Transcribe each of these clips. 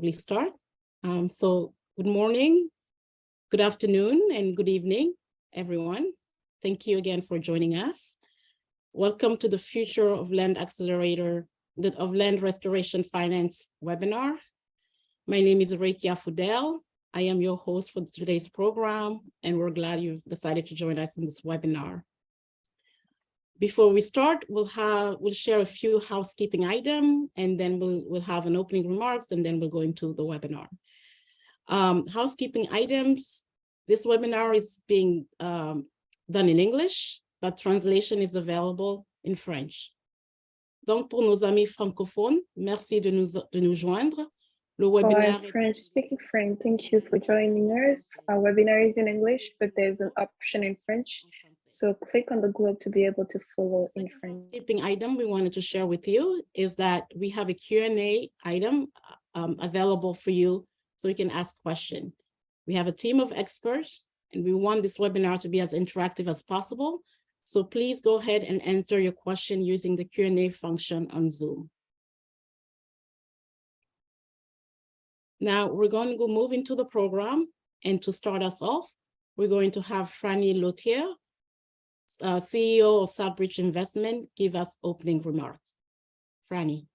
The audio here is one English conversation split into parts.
probably start. So good morning, good afternoon, and good evening, everyone. Thank you again for joining us. Welcome to the Future of Land Accelerator, of Land Restoration Finance webinar. My name is Rekia Foudel. I am your host for today's program, and we're glad you've decided to join us in this webinar. Before we start, we'll share a few housekeeping items, and then we'll have an opening remarks, and then we'll go into the webinar. Housekeeping items, this webinar is being done in English, but translation is available in French. Donc, pour nos amis francophones, merci de nous joindre. Le webinar for French-speaking friend, thank you for joining us. Our webinar is in English, but there's an option in French. So click on the globe to be able to follow in French. The housekeeping item we wanted to share with you is that we have a Q&A item available for you so you can ask questions. We have a team of experts, and we want this webinar to be as interactive as possible. So please go ahead and answer your question using the Q&A function on Zoom. Now we're going to move into the program, and to start us off, we're going to have Frannie Léautier, CEO of SouthBridge Investment, give us opening remarks. Frannie.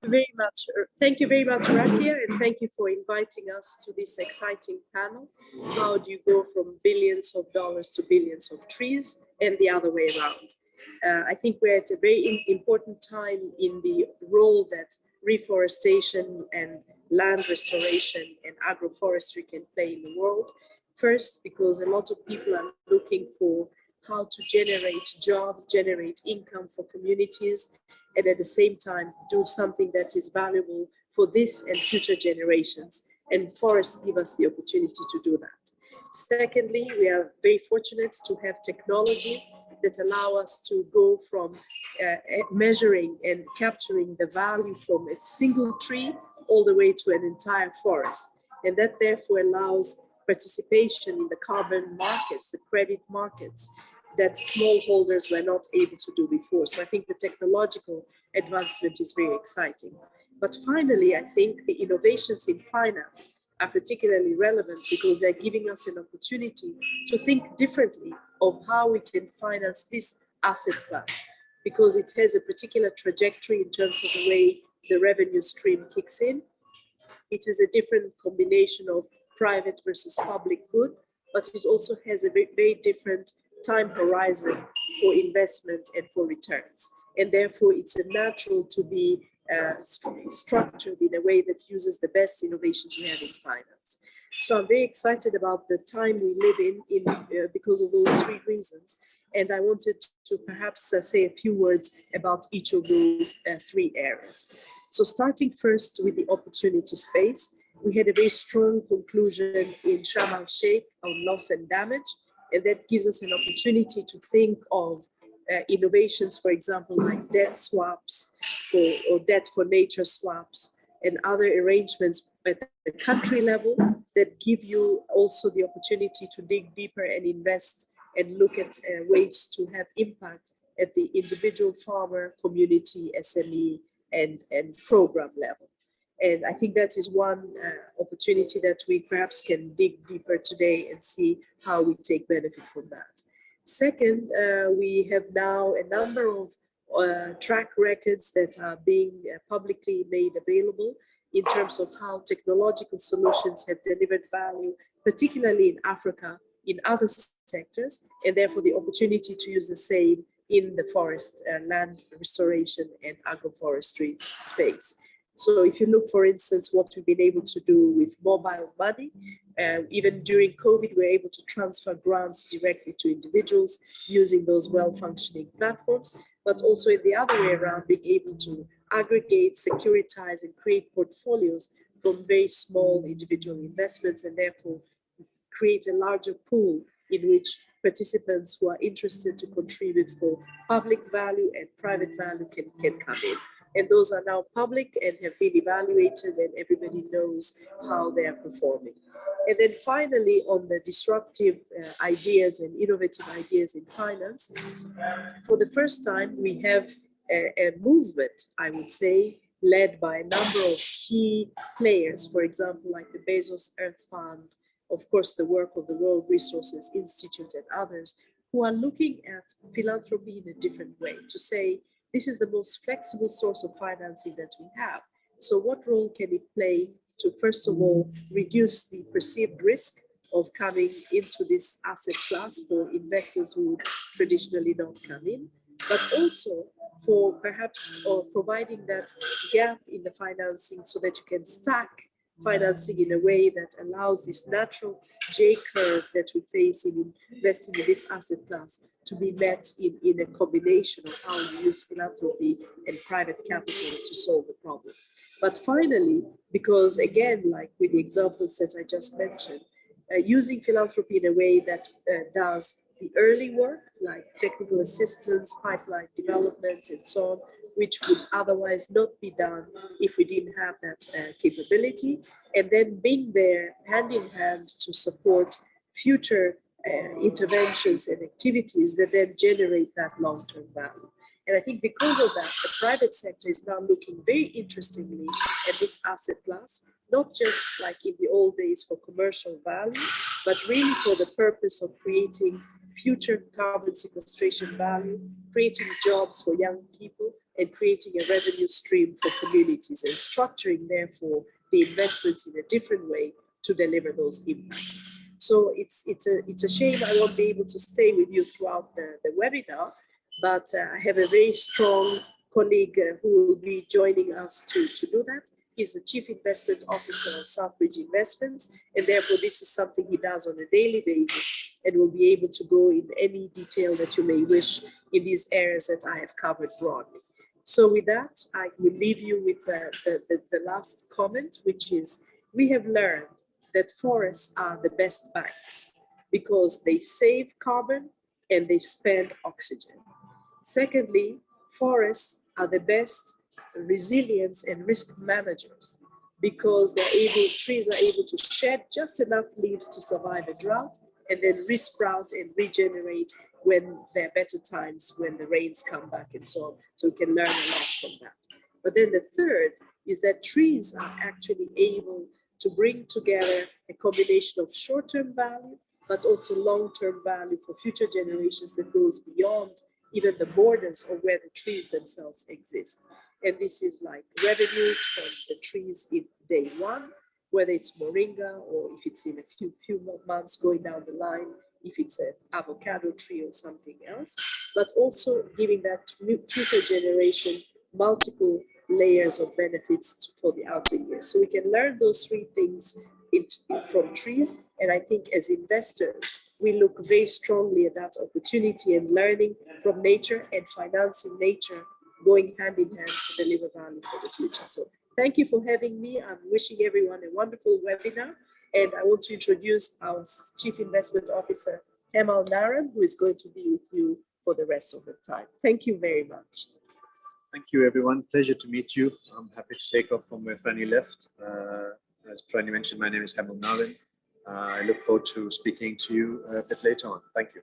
Thank you very much, Rekia, and thank you for inviting us to this exciting panel. How do you go from billions of dollars to billions of trees, and the other way around? I think we're at a very important time in the role that reforestation and land restoration and agroforestry can play in the world. First, because a lot of people are looking for how to generate jobs, generate income for communities, and at the same time do something that is valuable for this and future generations. And forests give us the opportunity to do that. Secondly, we are very fortunate to have technologies that allow us to go from measuring and capturing the value from a single tree all the way to an entire forest. And that therefore allows participation in the carbon markets, the credit markets, that smallholders were not able to do before. So I think the technological advancement is very exciting. But finally, I think the innovations in finance are particularly relevant because they're giving us an opportunity to think differently of how we can finance this asset class, because it has a particular trajectory in terms of the way the revenue stream kicks in. It has a different combination of private versus public good, but it also has a very, very different time horizon for investment and for returns. And therefore, it's a natural to be structured in a way that uses the best innovations we have in finance. So I'm very excited about the time we live in because of those three reasons. And I wanted to perhaps say a few words about each of those three areas. So starting first with the opportunity space, we had a very strong conclusion in Sharm el-Sheikh on loss and damage, and that gives us an opportunity to think of innovations, for example, like debt swaps or debt for nature swaps and other arrangements at the country level that give you also the opportunity to dig deeper and invest and look at ways to have impact at the individual farmer, community, SME, and program level. And I think that is one opportunity that we perhaps can dig deeper today and see how we take benefit from that. Second, we have now a number of track records that are being publicly made available in terms of how technological solutions have delivered value, particularly in Africa, in other sectors, and therefore the opportunity to use the same in the forest, land restoration and agroforestry space. So if you look, for instance, what we've been able to do with mobile money, even during COVID, we're able to transfer grants directly to individuals using those well-functioning platforms, but also in the other way around, being able to aggregate, securitize, and create portfolios from very small individual investments, and therefore create a larger pool in which participants who are interested to contribute for public value and private value can come in. And those are now public and have been evaluated, and everybody knows how they are performing. And then finally, on the disruptive ideas and innovative ideas in finance, for the first time, we have a movement, I would say, led by a number of key players, for example, like the Bezos Earth Fund, of course, the work of the World Resources Institute and others, who are looking at philanthropy in a different way to say, this is the most flexible source of financing that we have. So what role can it play to, first of all, reduce the perceived risk of coming into this asset class for investors who traditionally don't come in, but also for perhaps providing that gap in the financing so that you can stack financing in a way that allows this natural J curve that we face in investing in this asset class to be met in a combination of how you use philanthropy and private capital to solve the problem. But finally, because again, like with the examples that I just mentioned, using philanthropy in a way that does the early work, like technical assistance, pipeline development, and so on, which would otherwise not be done if we didn't have that capability, and then being there hand in hand to support future interventions and activities that then generate that long-term value. And I think because of that, the private sector is now looking very interestingly at this asset class, not just like in the old days for commercial value, but really for the purpose of creating future carbon sequestration value, creating jobs for young people, and creating a revenue stream for communities, and structuring, therefore, the investments in a different way to deliver those impacts. So it's a shame I won't be able to stay with you throughout the webinar, but I have a very strong colleague who will be joining us to do that. He's the Chief Investment Officer of SouthBridge Investments, and therefore this is something he does on a daily basis and will be able to go in any detail that you may wish in these areas that I have covered broadly. So with that, I will leave you with the last comment, which is we have learned that forests are the best banks because they save carbon and they spend oxygen. Secondly, forests are the best resilience and risk managers because trees are able to shed just enough leaves to survive a drought and then resprout and regenerate when there are better times, when the rains come back and so on. So we can learn a lot from that. But then the third is that trees are actually able to bring together a combination of short-term value, but also long-term value for future generations that goes beyond even the borders of where the trees themselves exist. And this is like revenues from the trees in day one, whether it's moringa or if it's in a few months going down the line, if it's an avocado tree or something else, but also giving that future generation multiple layers of benefits for the outer years. So we can learn those three things from trees. And I think as investors, we look very strongly at that opportunity and learning from nature and financing nature going hand in hand to deliver value for the future. So thank you for having me. I'm wishing everyone a wonderful webinar. And I want to introduce our Chief Investment Officer, Hemal Naran, who is going to be with you for the rest of the time. Thank you very much. Thank you, everyone. Pleasure to meet you. I'm happy to take off from where Frannie left. As Frannie mentioned, my name is Hemal Naran. I look forward to speaking to you a bit later on. Thank you.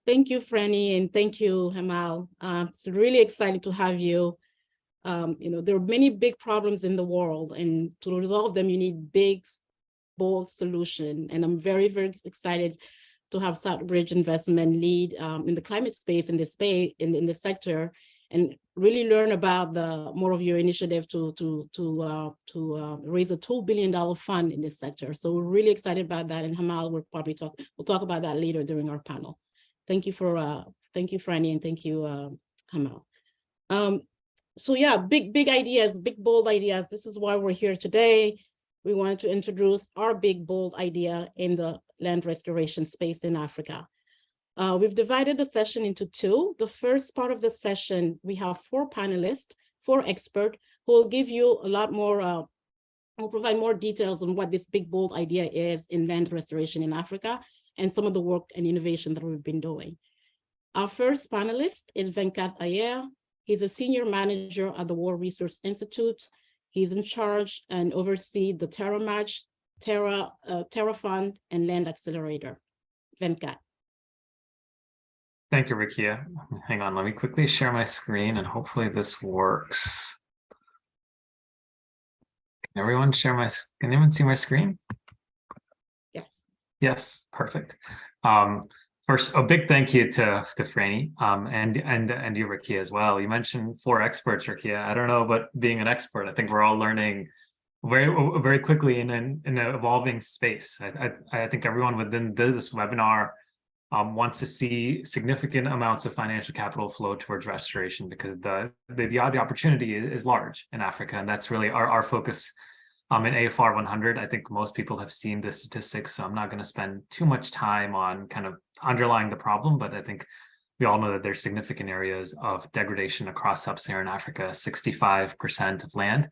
Thank you, Frannie, and thank you, Hemal. It's really exciting to have you. There are many big problems in the world, and to resolve them, you need big, bold solution. And I'm very, very excited to have SouthBridge Investment lead in the climate space, in this space, in the sector, and really learn about more of your initiative to raise a $2 billion fund in this sector. So we're really excited about that, and Hemal will probably we'll talk about that later during our panel. Thank you, Frannie, and thank you, Hemal. So yeah, big ideas, big, bold ideas. This is why we're here today. We wanted to introduce our big, bold idea in the land restoration space in Africa. We've divided the session into two. The first part of the session, we have 4 panelists, 4 experts, who will give you a lot more, will provide more details on what this big, bold idea is in land restoration in Africa and some of the work and innovation that we've been doing. Our first panelist is Venkat Iyer. He's a senior manager at the World Resource Institute. He's in charge and oversees the TerraFund, and Land Accelerator. Venkat. Thank you, Rekia. Hang on, let me quickly share my screen and hopefully this works. Everyone share my, can anyone see my screen? Yes. Yes, perfect. First, a big thank you to Frannie and you, Rekia, as well. You mentioned 4 experts, Rekia. I don't know about being an expert. I think we're all learning very quickly in an evolving space. I think everyone within this webinar wants to see significant amounts of financial capital flow towards restoration, because the opportunity is large in Africa, and that's really our focus. In AFR 100, I think most people have seen the statistics, so I'm not going to spend too much time on kind of underlying the problem, but I think we all know that there's significant areas of degradation across sub-Saharan Africa. 65% of land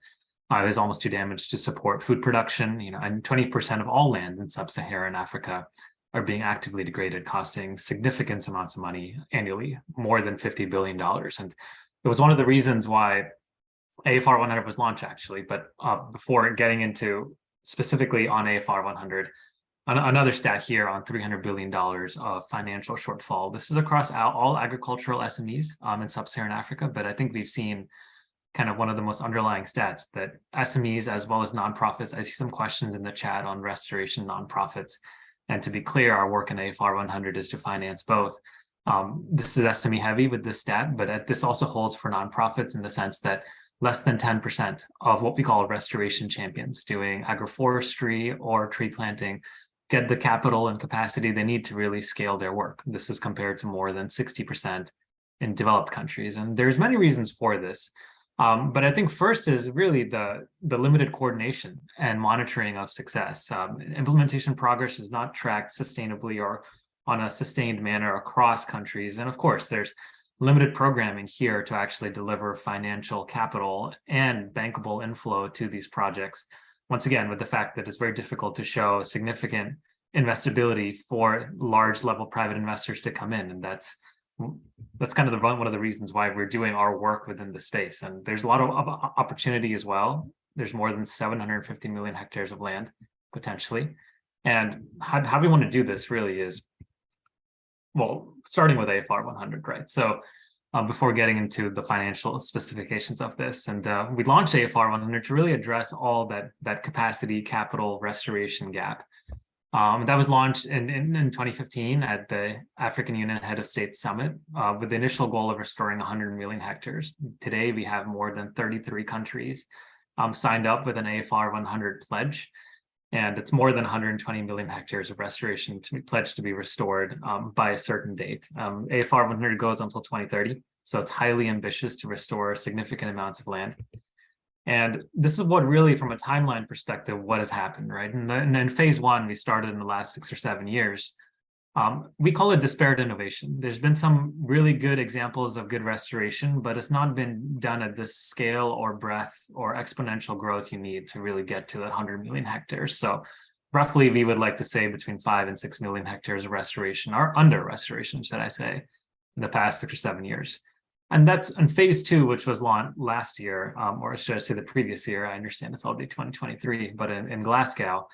is almost too damaged to support food production, and 20% of all land in sub-Saharan Africa are being actively degraded, costing significant amounts of money annually, more than $50 billion. And it was one of the reasons why AFR 100 was launched, actually. But before getting into specifically on AFR 100, another stat here on $300 billion of financial shortfall. This is across all agricultural SMEs in sub-Saharan Africa, but I think we've seen kind of one of the most underlying stats that SMEs as well as nonprofits. I see some questions in the chat on restoration nonprofits. And to be clear, our work in AFR 100 is to finance both. This is SME heavy with this stat, but this also holds for nonprofits in the sense that less than 10% of what we call restoration champions doing agroforestry or tree planting get the capital and capacity they need to really scale their work. This is compared to more than 60% in developed countries. And there's many reasons for this. But I think first is really the limited coordination and monitoring of success. Implementation progress is not tracked sustainably or on a sustained manner across countries. And of course, there's limited programming here to actually deliver financial capital and bankable inflow to these projects. Once again, with the fact that it's very difficult to show significant investability for large level private investors to come in. And that's kind of one of the reasons why we're doing our work within the space. And there's a lot of opportunity as well. There's more than 750 million hectares of land potentially. And how we want to do this really is, well, starting with AFR 100, right? So before getting into the financial specifications of this, and we launched AFR 100 to really address all that capacity capital restoration gap. That was launched in 2015 at the African Union Head of State Summit with the initial goal of restoring 100 million hectares. Today, we have more than 33 countries signed up with an AFR 100 pledge. And it's more than 120 million hectares of restoration to be pledged to be restored by a certain date. AFR 100 goes until 2030, so it's highly ambitious to restore significant amounts of land. And this is what really, from a timeline perspective, what has happened, right? And in phase 1, we started in the last 6 or 7 years. We call it disparate innovation. There's been some really good examples of good restoration, but it's not been done at this scale or breadth or exponential growth you need to really get to that 100 million hectares. So roughly, we would like to say between 5 and 6 million hectares of restoration, or under restoration, should I say, in the past 6 or 7 years. And that's in phase 2, which was launched last year, or should I say the previous year. I understand it's already 2023, but in Glasgow,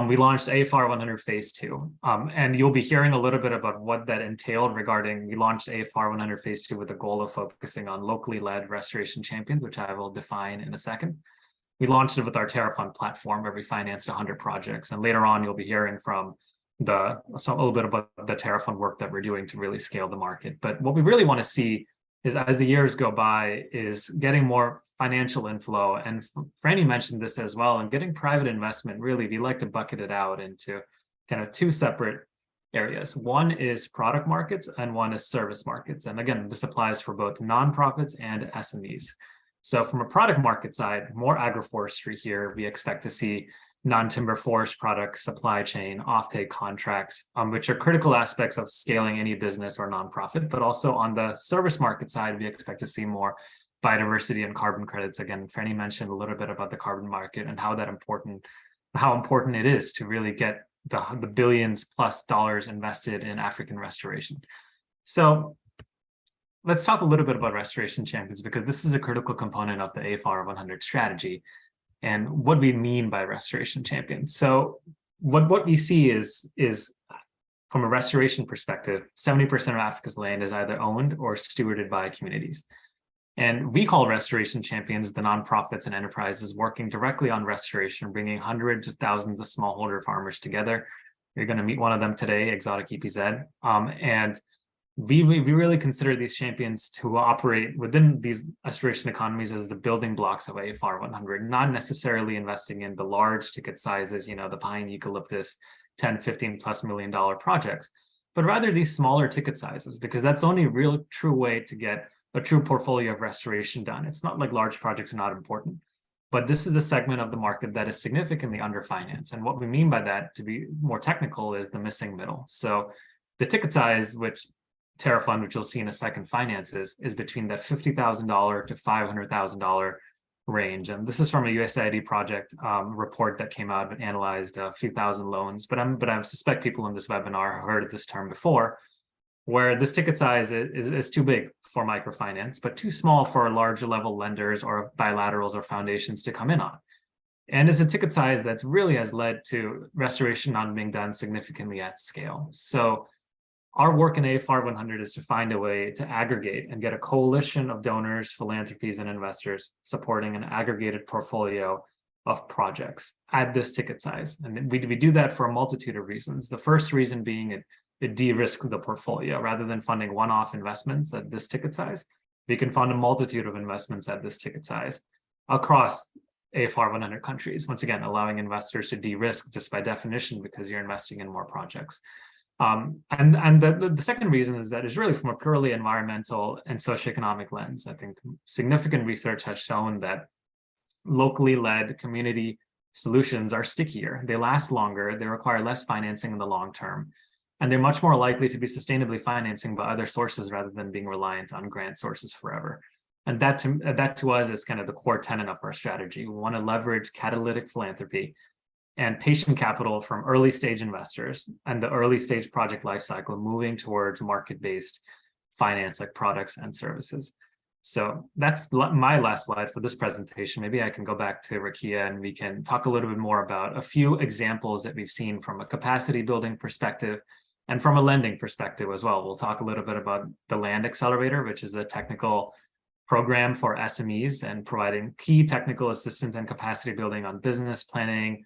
we launched AFR 100 phase 2. And you'll be hearing a little bit about what that entailed regarding, we launched AFR 100 phase 2 with the goal of focusing on locally led restoration champions, which I will define in a second. We launched it with our TerraFund platform, where we financed 100 projects. And later on, you'll be hearing from a little bit about the TerraFund work that we're doing to really scale the market. But what we really want to see is, as the years go by, is getting more financial inflow. And Frannie mentioned this as well, and getting private investment, really, we like to bucket it out into kind of 2 separate areas. One is product markets and one is service markets. And again, this applies for both nonprofits and SMEs. So from a product market side, more agroforestry here, we expect to see non-timber forest products, supply chain, offtake contracts, which are critical aspects of scaling any business or nonprofit. But also on the service market side, we expect to see more biodiversity and carbon credits. Again, Frannie mentioned a little bit about the carbon market and how important it is to really get the billions plus dollars invested in African restoration. So let's talk a little bit about restoration champions, because this is a critical component of the AFR 100 strategy and what we mean by restoration champions. So what we see is from a restoration perspective, 70% of Africa's land is either owned or stewarded by communities. And we call restoration champions the nonprofits and enterprises working directly on restoration, bringing hundreds of thousands of smallholder farmers together. You're going to meet one of them today, Exotic EPZ. And we really consider these champions to operate within these restoration economies as the building blocks of AFR 100, not necessarily investing in the large ticket sizes, you know, the pine eucalyptus, 10, 15 plus $1 million projects, but rather these smaller ticket sizes, because that's the only real true way to get a true portfolio of restoration done. It's not like large projects are not important, but this is a segment of the market that is significantly underfinanced. And what we mean by that, to be more technical, is the missing middle. So the ticket size, which TerraFund, which you'll see in a second, finances, is between that $50,000 to $500,000 range. And this is from a USAID project report that came out and analyzed a few thousand loans. But I suspect people in this webinar have heard of this term before, where this ticket size is too big for microfinance, but too small for larger level lenders or bilaterals or foundations to come in on. And it's a ticket size that really has led to restoration not being done significantly at scale. So our work in AFR 100 is to find a way to aggregate and get a coalition of donors, philanthropies, and investors supporting an aggregated portfolio of projects at this ticket size. And we do that for a multitude of reasons. The first reason being it de-risks the portfolio. Rather than funding one-off investments at this ticket size, we can fund a multitude of investments at this ticket size across AFR 100 countries. Once again, allowing investors to de-risk just by definition because you're investing in more projects. And the second reason is that it's really from a purely environmental and socioeconomic lens. I think significant research has shown that locally led community solutions are stickier, they last longer, they require less financing in the long term, and they're much more likely to be sustainably financing by other sources rather than being reliant on grant sources forever. And that to us is kind of the core tenet of our strategy. We want to leverage catalytic philanthropy and patient capital from early stage investors and the early stage project lifecycle, moving towards market-based finance like products and services. So that's my last slide for this presentation. Maybe I can go back to Rekia and we can talk a little bit more about a few examples that we've seen from a capacity building perspective and from a lending perspective as well. We'll talk a little bit about the Land Accelerator, which is a technical program for SMEs and providing key technical assistance and capacity building on business planning,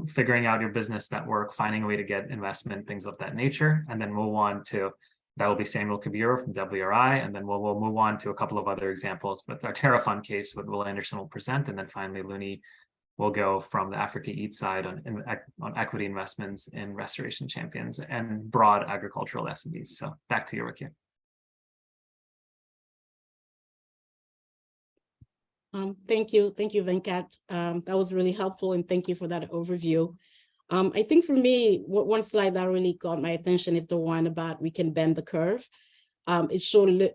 figuring out your business network, finding a way to get investment, things of that nature. And then move on to, that will be Samuel Kabir from WRI. And then we'll move on to a couple of other examples with our TerraFund case, what Will Anderson will present. And then finally, Looney will go from the Africa Eat side on equity investments in restoration champions and broad agricultural SMEs. So back to you, Rekia. Thank you, Venkat. That was really helpful, and thank you for that overview. I think for me, one slide that really got my attention is the one about we can bend the curve. It showed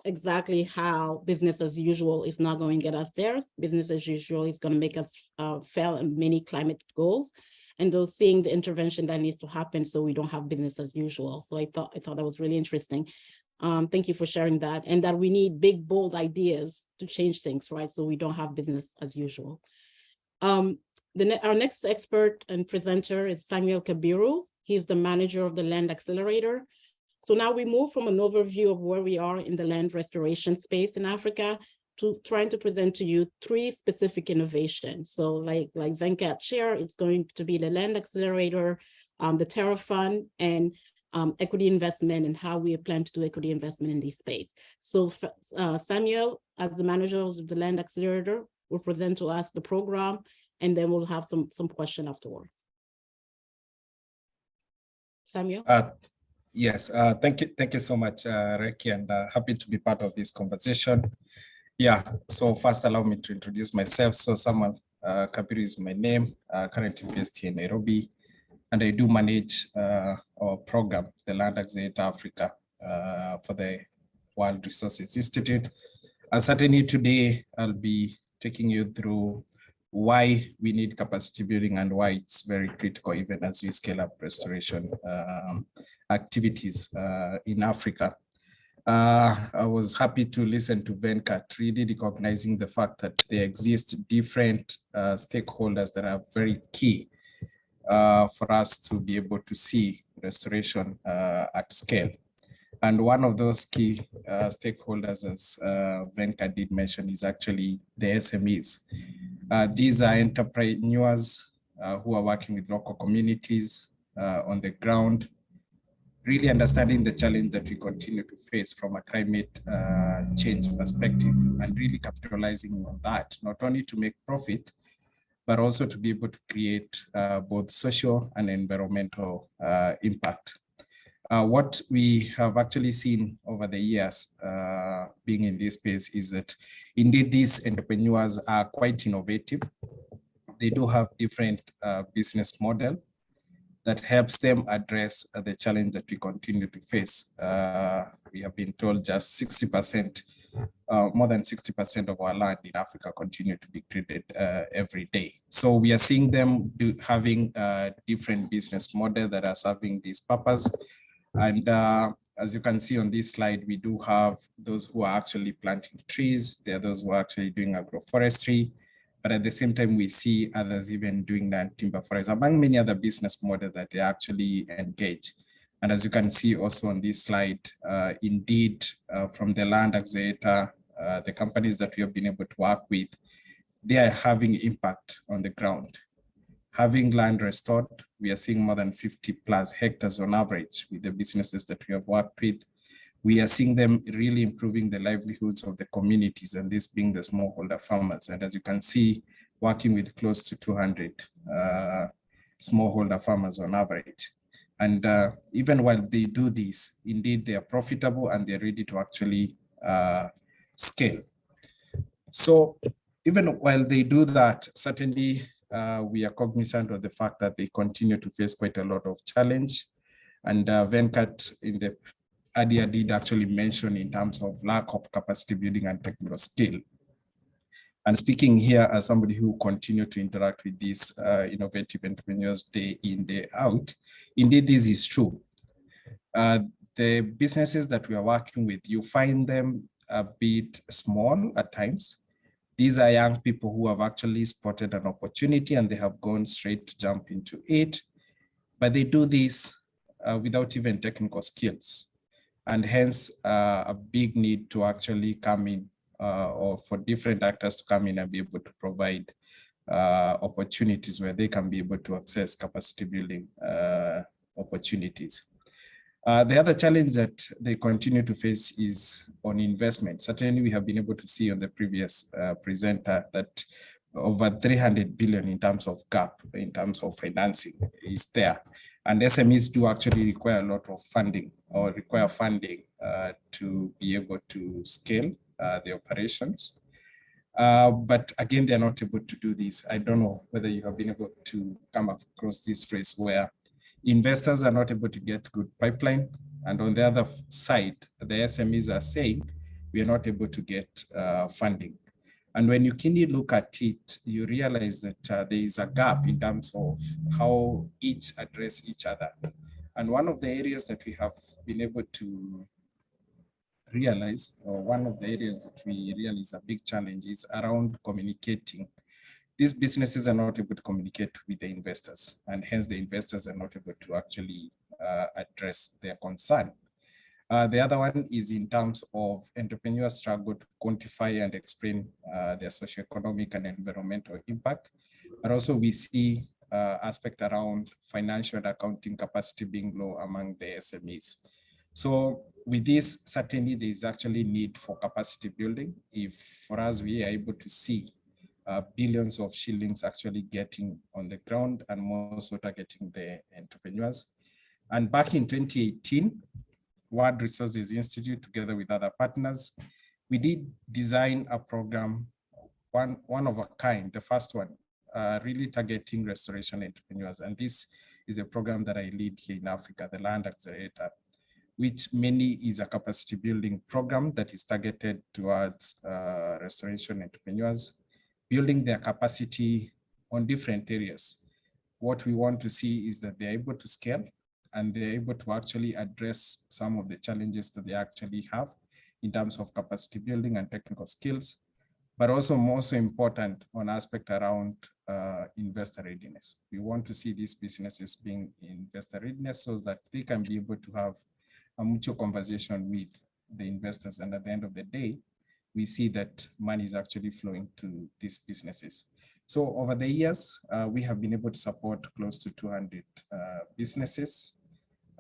exactly how business as usual is not going to get us there. Business as usual is going to make us fail in many climate goals, and those seeing the intervention that needs to happen so we don't have business as usual. So I thought that was really interesting. Thank you for sharing that, and that we need big, bold ideas to change things, right? So we don't have business as usual. Our next expert and presenter is Samuel Kabiru. He's the manager of the Land Accelerator. So now we move from an overview of where we are in the land restoration space in Africa to trying to present to you 3 specific innovations. So like Venkat shared, it's going to be the Land Accelerator, the TerraFund, and equity investment, and how we plan to do equity investment in this space. So Samuel, as the manager of the Land Accelerator, will present to us the program, and then we'll have some question afterwards. Samuel? Yes, thank you so much, Rekia, and happy to be part of this conversation. Yeah, so first allow me to introduce myself. So Samuel Kabiru is my name, currently based here in Nairobi, and I do manage our program, the Land Accelerator Africa, for the World Resources Institute. And certainly today, I'll be taking you through why we need capacity building and why it's very critical even as we scale up restoration activities in Africa. I was happy to listen to Venkat, really recognizing the fact that there exist different stakeholders that are very key for us to be able to see restoration at scale. And one of those key stakeholders, as Venka did mention, is actually the SMEs. These are entrepreneurs who are working with local communities on the ground, really understanding the challenge that we continue to face from a climate change perspective, and really capitalizing on that, not only to make profit, but also to be able to create both social and environmental impact. What we have actually seen over the years being in this space is that indeed these entrepreneurs are quite innovative. They do have different business model that helps them address the challenge that we continue to face. We have been told just 60%, more than 60% of our land in Africa continue to be created every day. So we are seeing them having different business model that are serving this purpose. And as you can see on this slide, we do have those who are actually planting trees. There are those who are actually doing agroforestry. But at the same time, we see others even doing that timber forest, among many other business models that they actually engage. And as you can see also on this slide, indeed, from the Land Accelerator, the companies that we have been able to work with, they are having impact on the ground. Having land restored, we are seeing more than 50 plus hectares on average with the businesses that we have worked with. We are seeing them really improving the livelihoods of the communities, and this being the smallholder farmers. And as you can see, working with close to 200 smallholder farmers on average. And even while they do this, indeed, they are profitable and they're ready to actually scale. So even while they do that, certainly we are cognizant of the fact that they continue to face quite a lot of challenge. And Venkat in the earlier did actually mention in terms of lack of capacity building and technical skill. And speaking here as somebody who continue to interact with these innovative entrepreneurs day in, day out, indeed this is true. The businesses that we are working with, you find them a bit small at times. These are young people who have actually spotted an opportunity and they have gone straight to jump into it. But they do this without even technical skills. And hence a big need to actually come in or for different actors to come in and be able to provide opportunities where they can be able to access capacity building opportunities. The other challenge that they continue to face is on investment. Certainly we have been able to see on the previous presenter that over 300 billion in terms of gap, in terms of financing is there. And SMEs do actually require a lot of funding or require funding to be able to scale the operations. But again, they're not able to do this. I don't know whether you have been able to come across this phrase where investors are not able to get good pipeline. And on the other side, the SMEs are saying we are not able to get funding. And when you keenly look at it, you realize that there is a gap in terms of how each address each other. And one of the areas that we have been able to realize, or one of the areas that we realize a big challenge is around communicating. These businesses are not able to communicate with the investors, and hence the investors are not able to actually address their concern. The other one is in terms of entrepreneurs struggle to quantify and explain their socioeconomic and environmental impact. But also we see aspect around financial and accounting capacity being low among the SMEs. So with this, certainly there is actually need for capacity building. If for us, we are able to see billions of shillings actually getting on the ground and more so targeting the entrepreneurs. And back in 2018, World Resources Institute, together with other partners, we did design a program, one of a kind, the first one, really targeting restoration entrepreneurs. And this is a program that I lead here in Africa, the Land Accelerator, which mainly is a capacity building program that is targeted towards restoration entrepreneurs, building their capacity on different areas. What we want to see is that they're able to scale and they're able to actually address some of the challenges that they actually have in terms of capacity building and technical skills, but also more so important on aspect around investor readiness. We want to see these businesses being investor readiness so that they can be able to have a mutual conversation with the investors. And at the end of the day, we see that money is actually flowing to these businesses. So over the years, we have been able to support close to 200 businesses.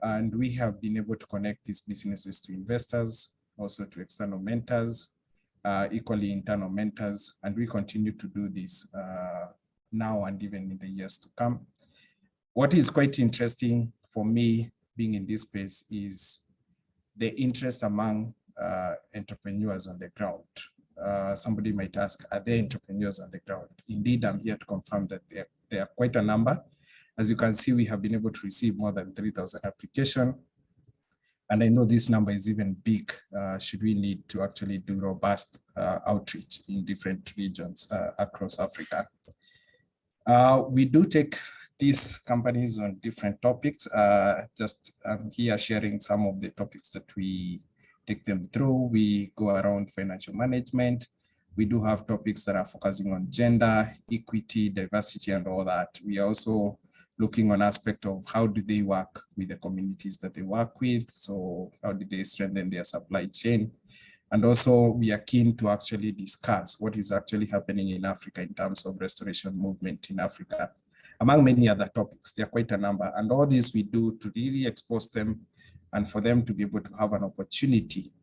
And we have been able to connect these businesses to investors, also to external mentors, equally internal mentors. And we continue to do this now and even in the years to come. What is quite interesting for me being in this space is the interest among entrepreneurs on the ground. Somebody might ask, are there entrepreneurs on the ground? Indeed, I'm here to confirm that there are quite a number. As you can see, we have been able to receive more than 3,000 applications. And I know this number is even big, should we need to actually do robust outreach in different regions across Africa. We do take these companies on different topics. I'm here sharing some of the topics that we take them through. We go around financial management. We do have topics that are focusing on gender, equity, diversity, and all that. We are also looking on aspect of how do they work with the communities that they work with. So how do they strengthen their supply chain? And also we are keen to actually discuss what is actually happening in Africa in terms of restoration movement in Africa, among many other topics. There are quite a number. And all this we do to really expose them and for them to be able to have an opportunity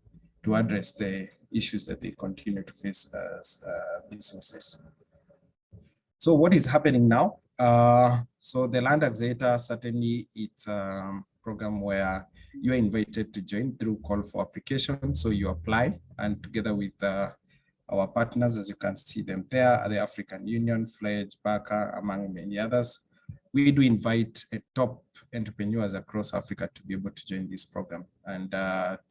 to address the issues that they continue to face as businesses. So what is happening now? So the Land Accelerator, certainly it's a program where you are invited to join through call for application. So you apply, and together with our partners, as you can see them there, the African Union, FLEDGE, Barka, among many others, we do invite top entrepreneurs across Africa to be able to join this program. And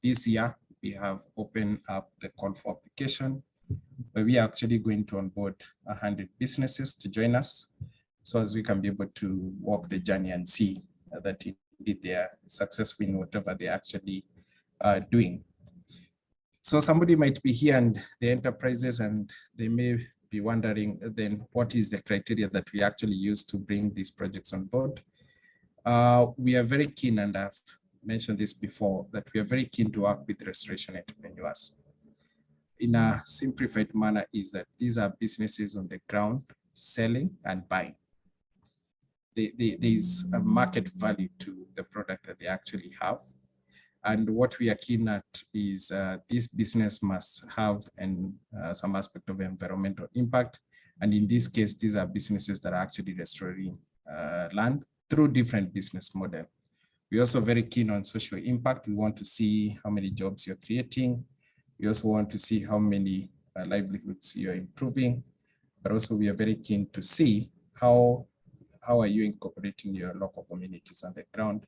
this year, we have opened up the call for application, where we are actually going to onboard 100 businesses to join us, so as we can be able to walk the journey and see that indeed they are successful in whatever they're actually doing. So somebody might be here and the enterprises, and they may be wondering then what is the criteria that we actually use to bring these projects on board. We are very keen, and I've mentioned this before, that we are very keen to work with restoration entrepreneurs. In a simplified manner is that these are businesses on the ground selling and buying. There is a market value to the product that they actually have. And what we are keen at is this business must have some aspect of environmental impact. And in this case, these are businesses that are actually restoring land through different business models. We're also very keen on social impact. We want to see how many jobs you're creating. We also want to see how many livelihoods you're improving. But also we are very keen to see how are you incorporating your local communities on the ground.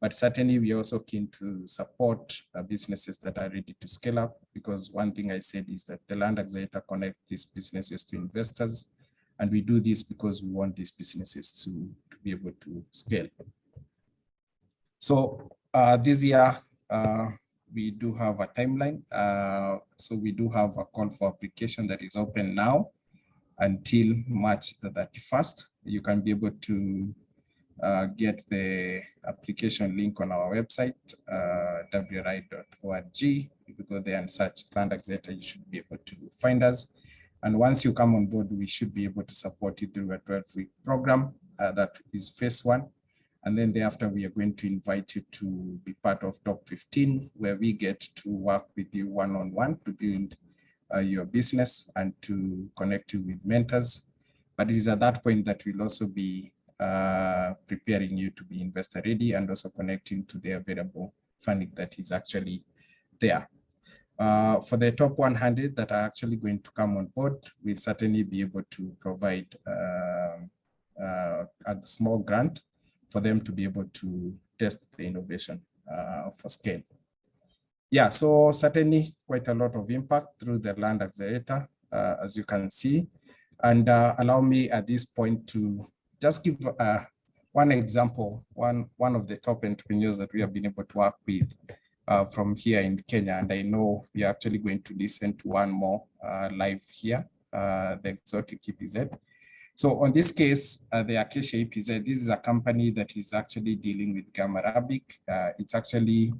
But certainly we are also keen to support businesses that are ready to scale up, because one thing I said is that the Land Accelerator connect these businesses to investors. And we do this because we want these businesses to be able to scale. So this year, we do have a timeline. So we do have a call for application that is open now until March the 31st. You can be able to get the application link on our website, wri.org. If you go there and search Land Accelerator, you should be able to find us. And once you come on board, we should be able to support you through a 12-week program. That is phase 1. And then thereafter, we are going to invite you to be part of Top 15, where we get to work with you one-on-one to build your business and to connect you with mentors. But it is at that point that we'll also be preparing you to be investor ready and also connecting to the available funding that is actually there. For the top 100 that are actually going to come on board, we'll certainly be able to provide a small grant for them to be able to test the innovation for scale. Yeah, so certainly quite a lot of impact through the Land Accelerator, as you can see. And allow me at this point to just give one example, one of the top entrepreneurs that we have been able to work with from here in Kenya. And I know we are actually going to listen to one more live here, the Exotic EPZ. So on this case, the Acacia EPZ, this is a company that is actually dealing with gum arabic. It's actually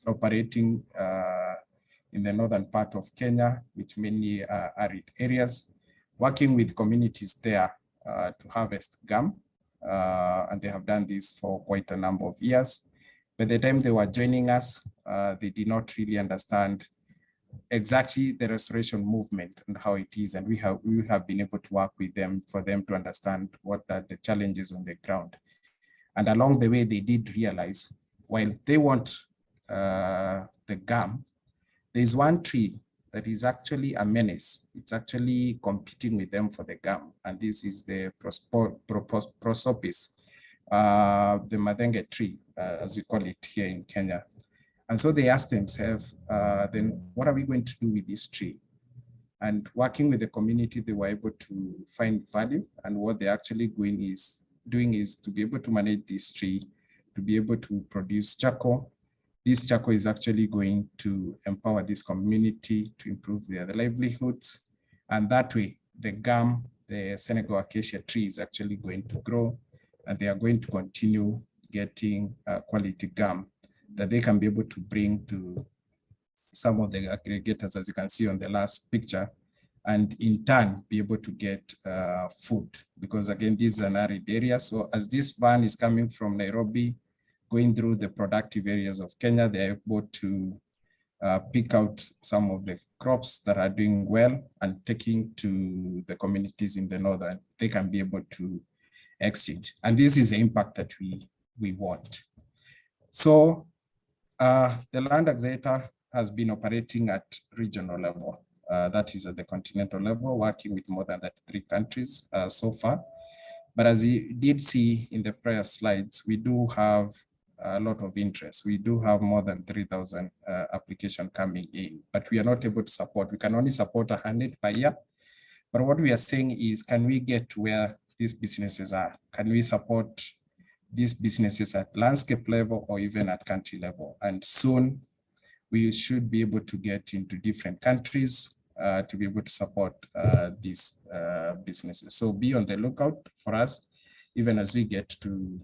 operating in the northern part of Kenya, which mainly are arid areas, working with communities there to harvest gum. And they have done this for quite a number of years. By the time they were joining us, they did not really understand exactly the restoration movement and how it is. And we have been able to work with them for them to understand what are the challenges on the ground. And along the way, they did realize, while they want the gum, there's one tree that is actually a menace. It's actually competing with them for the gum. And this is the prosopis, the madenge tree, as we call it here in Kenya. And so they asked themselves, then what are we going to do with this tree? And working with the community, they were able to find value. And what they're actually doing is to be able to manage this tree, to be able to produce charcoal. This charcoal is actually going to empower this community to improve their livelihoods. And that way, the gum, the Senegal acacia tree is actually going to grow, and they are going to continue getting quality gum that they can be able to bring to some of the aggregators, as you can see on the last picture, and in turn be able to get food, because again, this is an arid area. So as this van is coming from Nairobi, going through the productive areas of Kenya, they're able to pick out some of the crops that are doing well and taking to the communities in the northern, they can be able to exchange. And this is the impact that we want. So the Land Accelerator has been operating at regional level. That is at the continental level, working with more than 3 countries so far. But as you did see in the prior slides, we do have a lot of interest. We do have more than 3,000 applications coming in, but we are not able to support. We can only support 100 per year. But what we are saying is, can we get to where these businesses are? Can we support these businesses at landscape level or even at country level? And soon we should be able to get into different countries to be able to support these businesses. So be on the lookout for us, even as we get to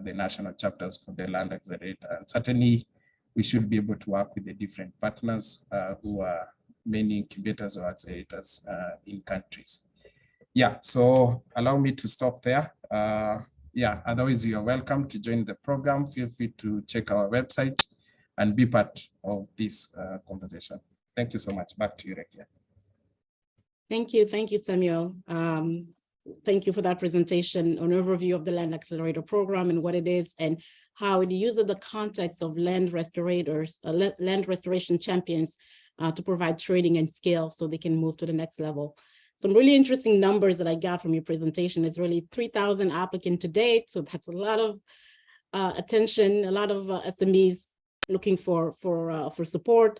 the national chapters for the Land Accelerator. And certainly, we should be able to work with the different partners who are many incubators or accelerators in countries. Yeah, so allow me to stop there. Yeah, otherwise you are welcome to join the program. Feel free to check our website and be part of this conversation. Thank you so much. Back to you, Rekia. Thank you, Samuel. Thank you for that presentation, an overview of the Land Accelerator program and what it is and how it uses the context of land restorators, land restoration champions to provide training and skill so they can move to the next level. Some really interesting numbers that I got from your presentation is really 3,000 applicants to date. So that's a lot of attention, a lot of SMEs looking for support.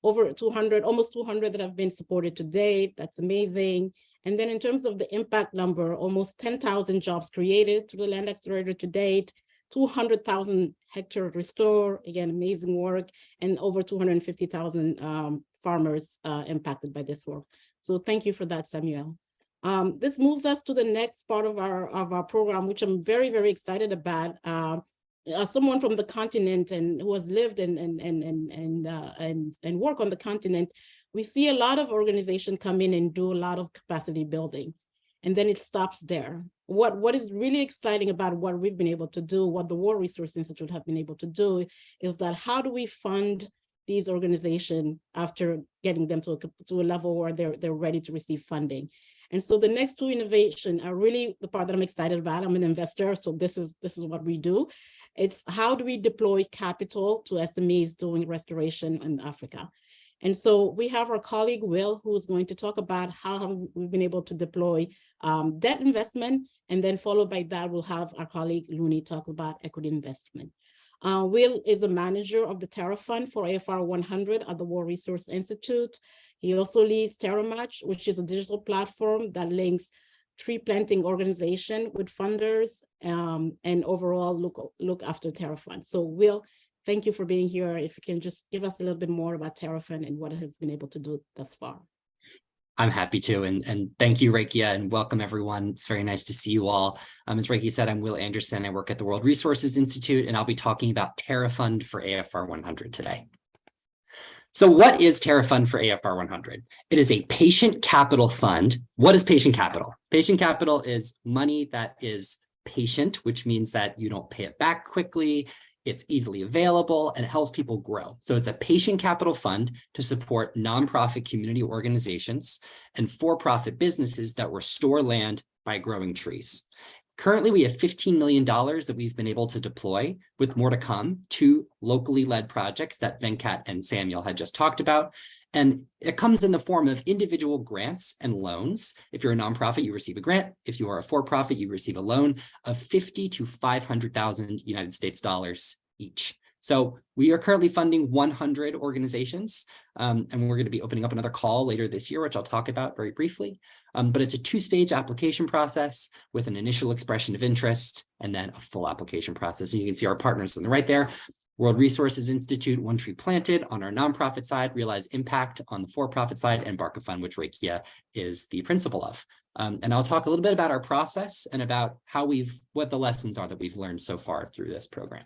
Over 200, almost 200 that have been supported to date. That's amazing. And then in terms of the impact number, almost 10,000 jobs created through the Land Accelerator to date, 200,000 hectares restored, again, amazing work, and over 250,000 farmers impacted by this work. So thank you for that, Samuel. This moves us to the next part of our program, which I'm very, very excited about. As someone from the continent and who has lived and work on the continent, we see a lot of organizations come in and do a lot of capacity building, and then it stops there. What is really exciting about what we've been able to do, what the World Resource Institute have been able to do, is that how do we fund these organizations after getting them to a level where they're ready to receive funding? And so the next 2 innovations are really the part that I'm excited about. I'm an investor, so this is what we do. It's how do we deploy capital to SMEs doing restoration in Africa? And so we have our colleague, Will, who's going to talk about how we've been able to deploy debt investment. And then followed by that, we'll have our colleague, Looney, talk about equity investment. Will is a manager of the TerraFund for AFR 100 at the World Resource Institute. He also leads TerraMatch, which is a digital platform that links tree planting organization with funders and overall look after TerraFund. So Will, thank you for being here. If you can just give us a little bit more about TerraFund and what it has been able to do thus far. I'm happy to, and thank you, Rekia, and welcome everyone. It's very nice to see you all. As Rekia said, I'm Will Anderson. I work at the World Resources Institute, and I'll be talking about TerraFund for AFR 100 today. So what is TerraFund for AFR 100? It is a patient capital fund. What is patient capital? Patient capital is money that is patient, which means that you don't pay it back quickly. It's easily available and it helps people grow. So it's a patient capital fund to support nonprofit community organizations and for-profit businesses that restore land by growing trees. Currently, we have $15 million that we've been able to deploy, with more to come, to locally led projects that Venkat and Samuel had just talked about. And it comes in the form of individual grants and loans. If you're a nonprofit, you receive a grant. If you are a for-profit, you receive a loan of $50,000 to $500,000 United States dollars each. So we are currently funding 100 organizations, and we're going to be opening up another call later this year, which I'll talk about very briefly. But it's a two-stage application process with an initial expression of interest and then a full application process. And you can see our partners on the right there. World Resources Institute, One Tree Planted on our nonprofit side, Realize Impact on the for-profit side, and Barka Fund, which Rekia is the principal of. And I'll talk a little bit about our process and about what the lessons are that we've learned so far through this program.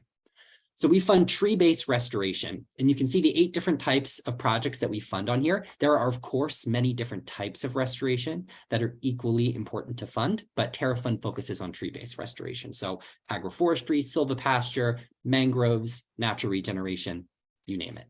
So we fund tree-based restoration, and you can see the 8 different types of projects that we fund on here. There are, of course, many different types of restoration that are equally important to fund, but TerraFund focuses on tree-based restoration. So agroforestry, silvopasture, mangroves, natural regeneration, you name it.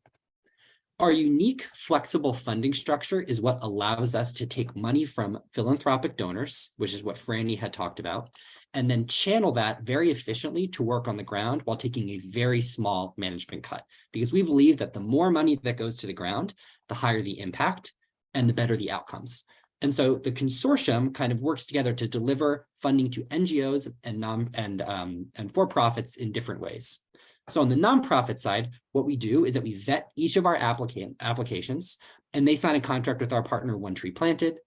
Our unique flexible funding structure is what allows us to take money from philanthropic donors, which is what Frannie had talked about, and then channel that very efficiently to work on the ground while taking a very small management cut. Because we believe that the more money that goes to the ground, the higher the impact and the better the outcomes. And so the consortium kind of works together to deliver funding to NGOs and for-profits in different ways. So on the nonprofit side, what we do is that we vet each of our applications, and they sign a contract with our partner, One Tree Planted.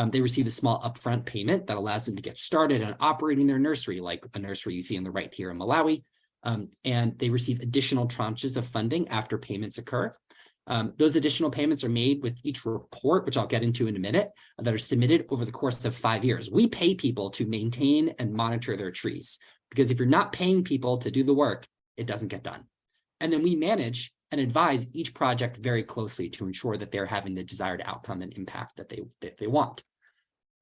They receive a small upfront payment that allows them to get started on operating their nursery, like a nursery you see on the right here in Malawi. And they receive additional tranches of funding after payments occur. Those additional payments are made with each report, which I'll get into in a minute, that are submitted over the course of 5 years. We pay people to maintain and monitor their trees, because if you're not paying people to do the work, it doesn't get done. And then we manage and advise each project very closely to ensure that they're having the desired outcome and impact that they want.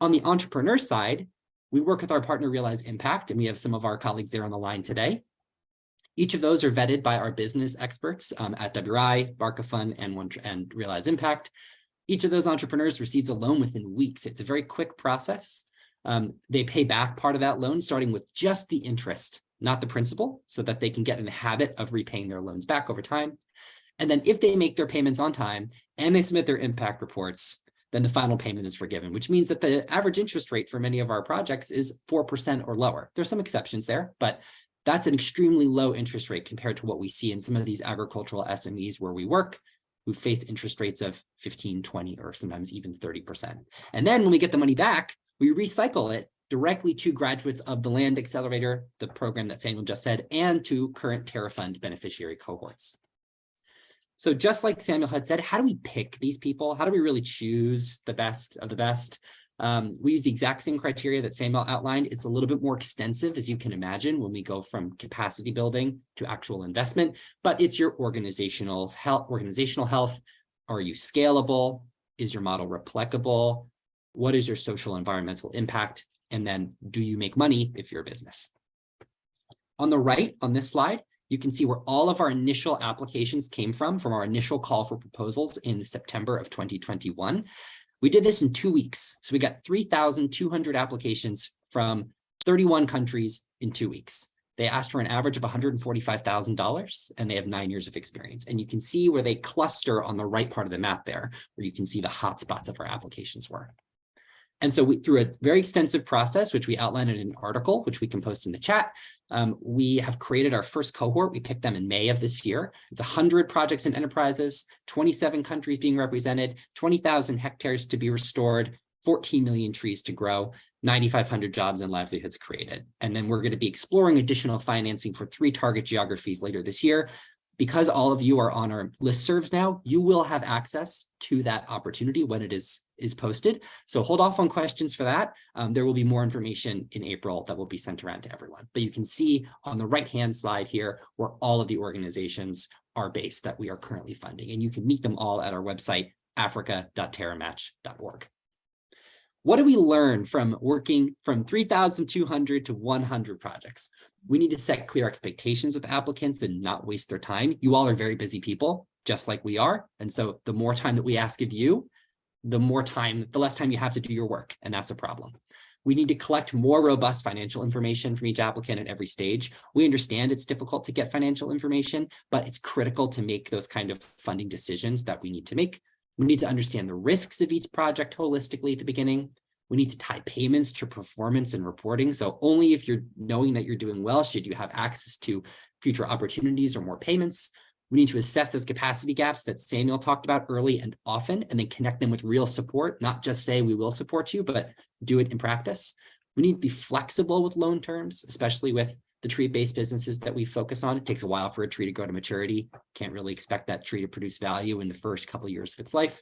On the entrepreneur side, we work with our partner Realize Impact, and we have some of our colleagues there on the line today. Each of those are vetted by our business experts at WRI, Barka Fund, and Realize Impact. Each of those entrepreneurs receives a loan within weeks. It's a very quick process. They pay back part of that loan, starting with just the interest, not the principal, so that they can get in the habit of repaying their loans back over time. And then if they make their payments on time and they submit their impact reports, then the final payment is forgiven, which means that the average interest rate for many of our projects is 4% or lower. There's some exceptions there, but that's an extremely low interest rate compared to what we see in some of these agricultural SMEs where we work, who face interest rates of 15, 20, or sometimes even 30%. And then when we get the money back, we recycle it directly to graduates of the Land Accelerator, the program that Samuel just said, and to current TerraFund beneficiary cohorts. So just like Samuel had said, how do we pick these people? How do we really choose the best of the best? We use the exact same criteria that Samuel outlined. It's a little bit more extensive, as you can imagine, when we go from capacity building to actual investment, but it's your organizational health. Are you scalable? Is your model replicable? What is your social environmental impact? And then do you make money if you're a business? On the right, on this slide, you can see where all of our initial applications came from our initial call for proposals in September of 2021. We did this in 2 weeks. So we got 3,200 applications from 31 countries in 2 weeks. They asked for an average of $145,000, and they have 9 years of experience. And you can see where they cluster on the right part of the map there, where you can see the hotspots of our applications were. And so through a very extensive process, which we outlined in an article, which we can post in the chat, we have created our first cohort. We picked them in May of this year. It's 100 projects and enterprises, 27 countries being represented, 20,000 hectares to be restored, 14 million trees to grow, 9,500 jobs and livelihoods created. And then we're going to be exploring additional financing for 3 target geographies later this year. Because all of you are on our listservs now, you will have access to that opportunity when it is is posted. So hold off on questions for that. There will be more information in April that will be sent around to everyone. But you can see on the right-hand slide here where all of the organizations are based that we are currently funding. And you can meet them all at our website, africa.terramatch.org. What do we learn from working from 3,200 to 100 projects? We need to set clear expectations with applicants and not waste their time. You all are very busy people, just like we are. And so the more time that we ask of you, the less time you have to do your work. And that's a problem. We need to collect more robust financial information from each applicant at every stage. We understand it's difficult to get financial information, but it's critical to make those kind of funding decisions that we need to make. We need to understand the risks of each project holistically at the beginning. We need to tie payments to performance and reporting. So only if you're knowing that you're doing well should you have access to future opportunities or more payments. We need to assess those capacity gaps that Samuel talked about early and often, and then connect them with real support, not just say we will support you, but do it in practice. We need to be flexible with loan terms, especially with the tree-based businesses that we focus on. It takes a while for a tree to grow to maturity. Can't really expect that tree to produce value in the first couple of years of its life.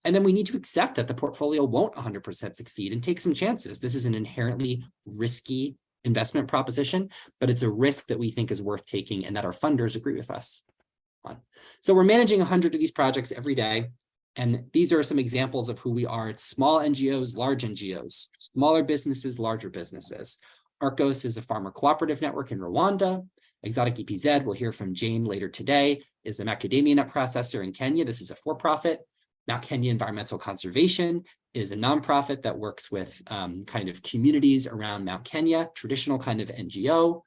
And then we need to accept that the portfolio won't 100% succeed and take some chances. This is an inherently risky investment proposition, but it's a risk that we think is worth taking and that our funders agree with us on. So we're managing 100 of these projects every day. And these are some examples of who we are. It's small NGOs, large NGOs, smaller businesses, larger businesses. Arcos is a farmer cooperative network in Rwanda. Exotic EPZ, we'll hear from Jane later today, is a macadamia nut processor in Kenya. This is a for-profit. Mount Kenya Environmental Conservation is a nonprofit that works with kind of communities around Mount Kenya, traditional kind of NGO.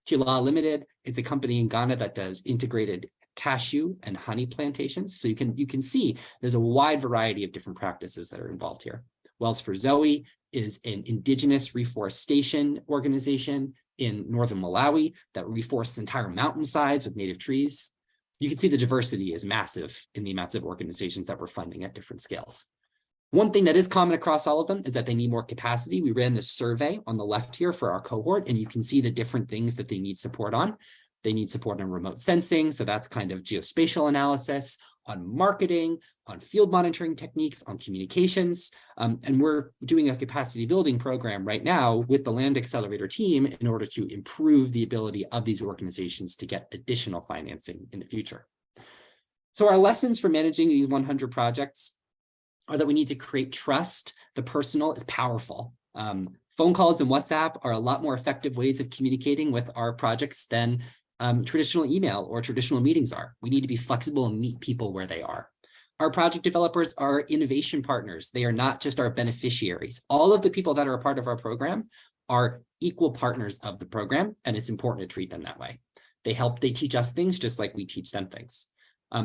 Tila Limited, it's a company in Ghana that does integrated cashew and honey plantations. So you can see there's a wide variety of different practices that are involved here. Wells for Zoe is an indigenous reforestation organization in northern Malawi that reforests entire mountainsides with native trees. You can see the diversity is massive in the amounts of organizations that we're funding at different scales. One thing that is common across all of them is that they need more capacity. We ran this survey on the left here for our cohort, and you can see the different things that they need support on. They need support on remote sensing, so that's kind of geospatial analysis, on marketing, on field monitoring techniques, on communications. And we're doing a capacity building program right now with the Land Accelerator team in order to improve the ability of these organizations to get additional financing in the future. So our lessons for managing these 100 projects are that we need to create trust. The personal is powerful. Phone calls and WhatsApp are a lot more effective ways of communicating with our projects than traditional email or traditional meetings are. We need to be flexible and meet people where they are. Our project developers are innovation partners. They are not just our beneficiaries. All of the people that are a part of our program are equal partners of the program, and it's important to treat them that way. They teach us things just like we teach them things.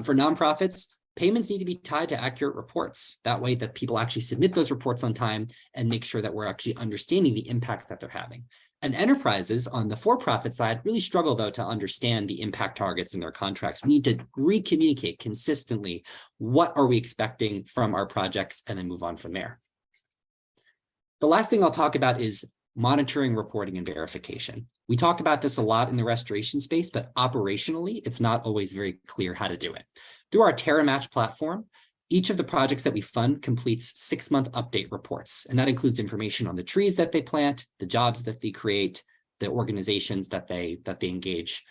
For nonprofits, payments need to be tied to accurate reports. That way that people actually submit those reports on time and make sure that we're actually understanding the impact that they're having. And enterprises on the for-profit side really struggle, though, to understand the impact targets in their contracts. We need to re-communicate consistently what are we expecting from our projects and then move on from there. The last thing I'll talk about is monitoring, reporting, and verification. We talk about this a lot in the restoration space, but operationally, it's not always very clear how to do it. Through our TerraMatch platform, each of the projects that we fund completes 6-month update reports, and that includes information on the trees that they plant, the jobs that they create, the organizations that they engage.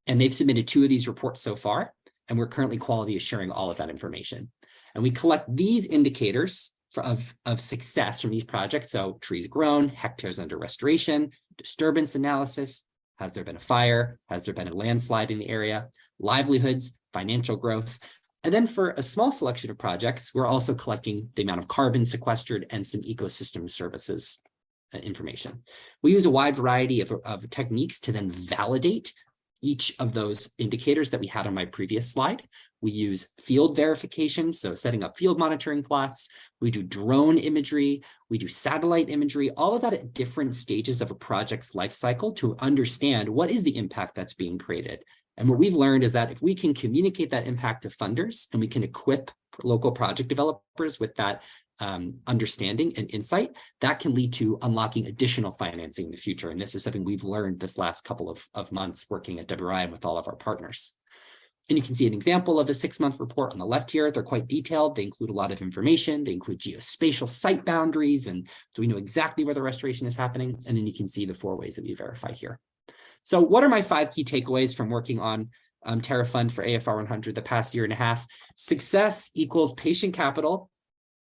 And they've submitted 2 of these reports so far, and we're currently quality assuring all of that information. And we collect these indicators of success from these projects. So trees grown, hectares under restoration, disturbance analysis, has there been a fire, has there been a landslide in the area, livelihoods, financial growth. And then for a small selection of projects, we're also collecting the amount of carbon sequestered and some ecosystem services information. We use a wide variety of techniques to then validate each of those indicators that we had on my previous slide. We use field verification, so setting up field monitoring plots. We do drone imagery. We do satellite imagery, all of that at different stages of a project's life cycle to understand what is the impact that's being created. And what we've learned is that if we can communicate that impact to funders and we can equip local project developers with that understanding and insight, that can lead to unlocking additional financing in the future. And this is something we've learned this last couple of months working at WRI and with all of our partners. And you can see an example of a 6-month report on the left here. They're quite detailed. They include a lot of information. They include geospatial site boundaries, and do we know exactly where the restoration is happening? And then you can see the 4 ways that we verify here. So what are my 5 key takeaways from working on TerraFund for AFR 100 the past year and a half? Success equals patient capital.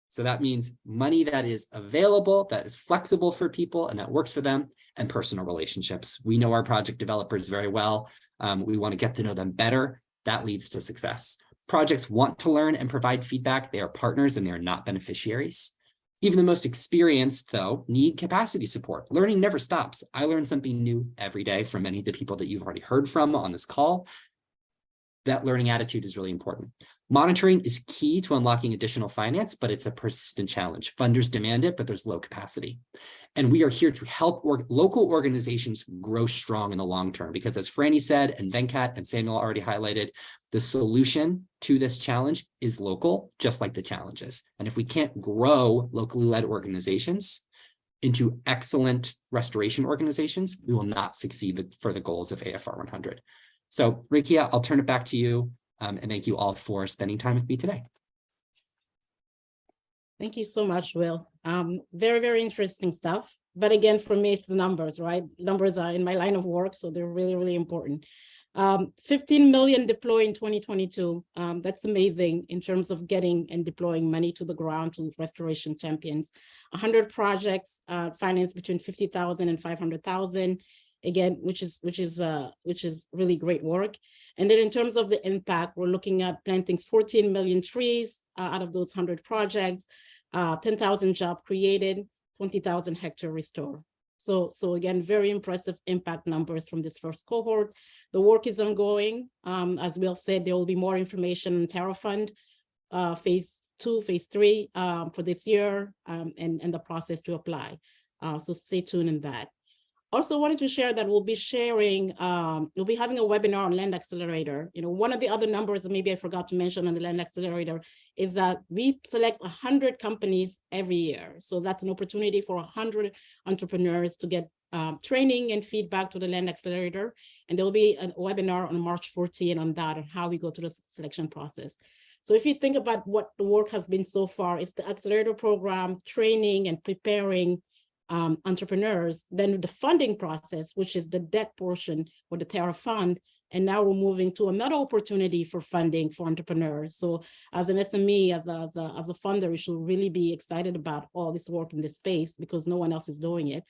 So that means money that is available, that is flexible for people and that works for them, and personal relationships. We know our project developers very well. We want to get to know them better. That leads to success. Projects want to learn and provide feedback. They are partners and they are not beneficiaries. Even the most experienced, though, need capacity support. Learning never stops. I learn something new every day from many of the people that you've already heard from on this call. That learning attitude is really important. Monitoring is key to unlocking additional finance, but it's a persistent challenge. Funders demand it, but there's low capacity. And we are here to help local organizations grow strong in the long term, because as Frannie said, and Venkat and Samuel already highlighted, the solution to this challenge is local, just like the challenges. And if we can't grow locally led organizations into excellent restoration organizations, we will not succeed for the goals of AFR 100. So Rekia, I'll turn it back to you, and thank you all for spending time with me today. Thank you so much, Will. Very, very interesting stuff. But again, for me, it's numbers, right? Numbers are in my line of work, so they're really, really important. 15 million deployed in 2022. That's amazing in terms of getting and deploying money to the ground to restoration champions. 100 projects financed between 50,000 and 500,000. Again, which is really great work. And then in terms of the impact, we're looking at planting 14 million trees out of those 100 projects, 10,000 jobs created, 20,000 hectares restored. So again, very impressive impact numbers from this first cohort. The work is ongoing. As Will said, there will be more information on TerraFund phase 2, phase 3 for this year, and the process to apply. So stay tuned in that. Also wanted to share that we'll be having a webinar on Land Accelerator. You know, one of the other numbers that maybe I forgot to mention on the Land Accelerator is that we select 100 companies every year. So that's an opportunity for 100 entrepreneurs to get training and feedback to the Land Accelerator. And there will be a webinar on March 14 on that, on how we go through the selection process. So if you think about what the work has been so far, it's the accelerator program, training and preparing entrepreneurs, then the funding process, which is the debt portion for the TerraFund, and now we're moving to another opportunity for funding for entrepreneurs. So as an SME, as a funder, you should really be excited about all this work in this space because no one else is doing it.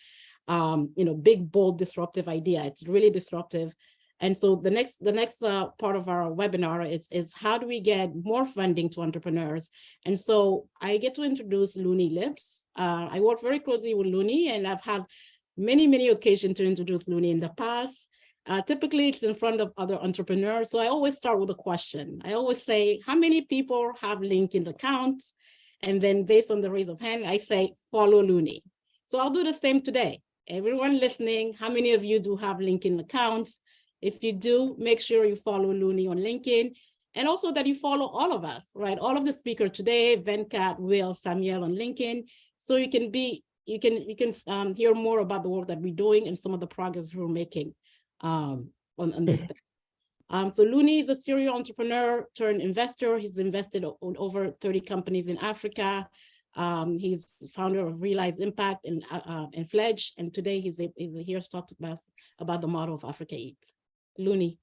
You know, big, bold, disruptive idea. It's really disruptive. And so the next part of our webinar is how do we get more funding to entrepreneurs? And so I get to introduce Looney Lips. I work very closely with Looney, and I've had many occasions to introduce Looney in the past. Typically, it's in front of other entrepreneurs. So I always start with a question. I always say, how many people have LinkedIn accounts? And then based on the raise of hand, I say, follow Looney. So I'll do the same today. Everyone listening, how many of you do have LinkedIn accounts? If you do, make sure you follow Looney on LinkedIn, and also that you follow all of us, right? All of the speakers today, Venkat, Will, Samuel on LinkedIn, so you can hear more about the work that we're doing and some of the progress we're making on this. So Looney is a serial entrepreneur turned investor. He's invested on over 30 companies in Africa. He's founder of Realize Impact and Fledge, and today he's here to talk to us about the model of Africa Eats. Looney.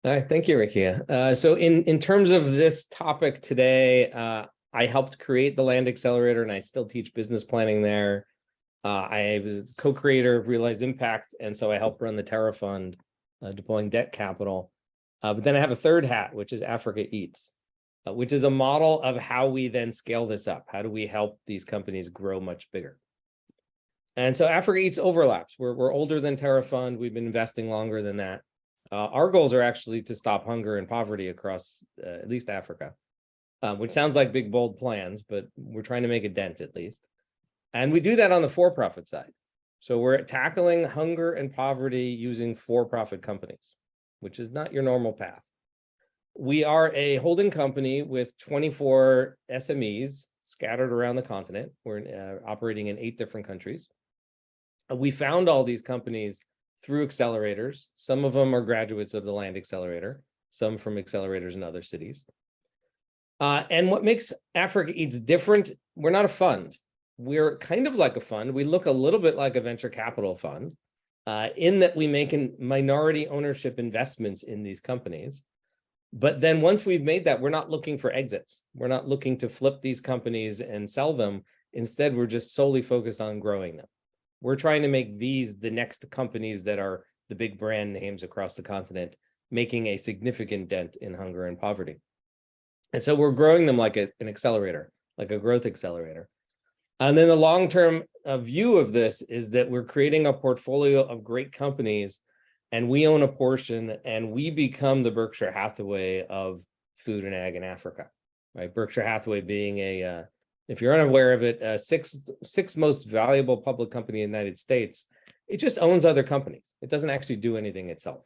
All right, thank you, Rekia. So in terms of this topic today, I helped create the Land Accelerator, and I still teach business planning there. I was co-creator of Realize Impact, and so I helped run the TerraFund, deploying debt capital. But then I have a third hat, which is Africa Eats, which is a model of how we then scale this up. How do we help these companies grow much bigger? And so Africa Eats overlaps. We're older than TerraFund. We've been investing longer than that. Our goals are actually to stop hunger and poverty across at least Africa, which sounds like big, bold plans, but we're trying to make a dent at least. And we do that on the for-profit side. So we're tackling hunger and poverty using for-profit companies, which is not your normal path. We are a holding company with 24 SMEs scattered around the continent. We're operating in 8 different countries. We found all these companies through accelerators. Some of them are graduates of the Land Accelerator. some from accelerators in other cities. And what makes Africa Eats different, we're not a fund. We're kind of like a fund. We look a little bit like a venture capital fund in that we make minority ownership investments in these companies. But then once we've made that, we're not looking for exits. We're not looking to flip these companies and sell them. Instead, we're just solely focused on growing them. We're trying to make these the next companies that are the big brand names across the continent, making a significant dent in hunger and poverty. And so we're growing them like an accelerator, like a growth accelerator. And then the long-term view of this is that we're creating a portfolio of great companies, and we own a portion, and we become the Berkshire Hathaway of food and ag in Africa, right? Berkshire Hathaway being if you're unaware of it, sixth most valuable public company in the United States. It just owns other companies. It doesn't actually do anything itself,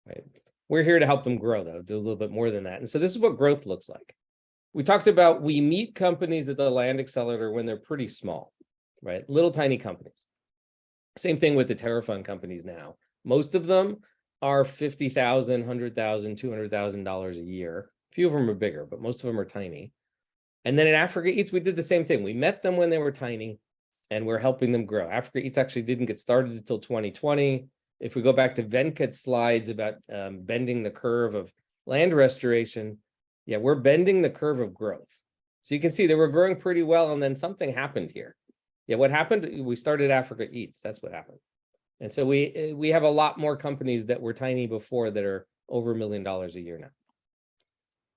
right? We're here to help them grow, though, do a little bit more than that. And so this is what growth looks like. We talked about, we meet companies at the Land Accelerator when they're pretty small, right? Little tiny companies. Same thing with the TerraFund companies now. Most of them are $50,000, $100,000, $200,000 a year. A few of them are bigger, but most of them are tiny. And then at Africa Eats, we did the same thing. We met them when they were tiny, and we're helping them grow. Africa Eats actually didn't get started until 2020. If we go back to Venkat's slides about bending the curve of land restoration, yeah, we're bending the curve of growth. So you can see they were growing pretty well, and then something happened here. Yeah, what happened? We started Africa Eats. That's what happened. And so we have a lot more companies that were tiny before that are over $1 million a year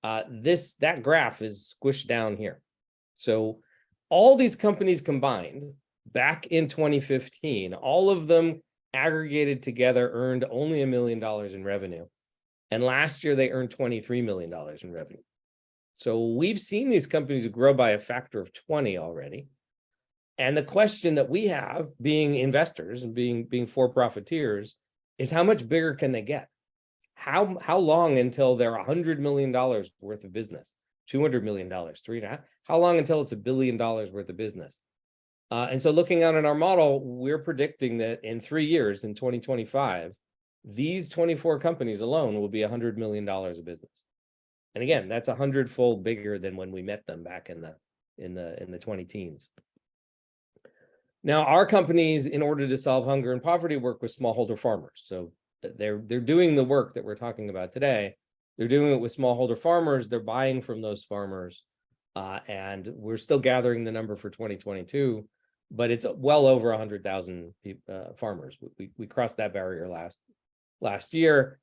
now. That graph is squished down here. So all these companies combined back in 2015, all of them aggregated together earned only $1 million in revenue. And last year they earned $23 million in revenue. So we've seen these companies grow by a factor of 20 already. And the question that we have, being investors and being for-profiteers, is how much bigger can they get? How long until they're $100 million worth of business, $200 million, $3.5? How long until it's $1 billion worth of business? And so looking out in our model, we're predicting that in 3 years, in 2025, these 24 companies alone will be $100 million of business. And again, that's 100-fold bigger than when we met them back in the 20 teens. Now, our companies, in order to solve hunger and poverty, work with smallholder farmers. So they're doing the work that we're talking about today. They're doing it with smallholder farmers. They're buying from those farmers. And we're still gathering the number for 2022, but it's well over 100,000 farmers. We crossed that barrier last year.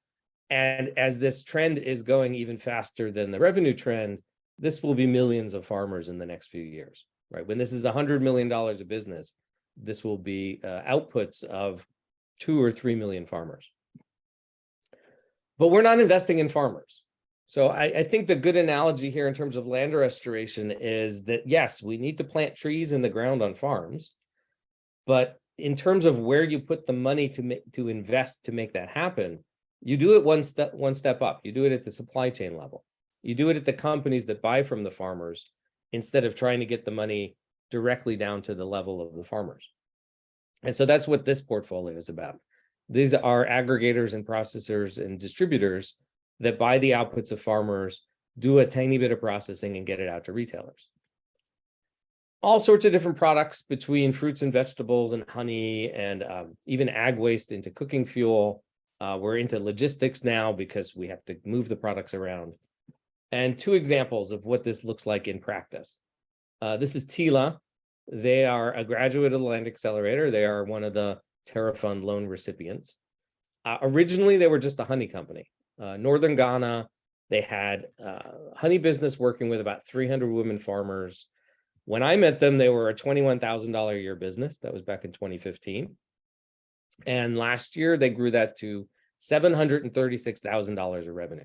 And as this trend is going even faster than the revenue trend, this will be millions of farmers in the next few years, right? When this is $100 million of business, this will be outputs of 2 or 3 million farmers. But we're not investing in farmers. So I think the good analogy here in terms of land restoration is that, yes, we need to plant trees in the ground on farms, but in terms of where you put the money to invest to make that happen, you do it one step up. You do it at the supply chain level. You do it at the companies that buy from the farmers instead of trying to get the money directly down to the level of the farmers. And so that's what this portfolio is about. These are aggregators and processors and distributors that buy the outputs of farmers, do a tiny bit of processing, and get it out to retailers. All sorts of different products, between fruits and vegetables and honey and even ag waste into cooking fuel. We're into logistics now because we have to move the products around. And 2 examples of what this looks like in practice. This is Tila. They are a graduate of the Land Accelerator. They are one of the TerraFund loan recipients. Originally, they were just a honey company. Northern Ghana, they had honey business working with about 300 women farmers. When I met them, they were a $21,000 a year business. That was back in 2015. And last year, they grew that to $736,000 of revenue.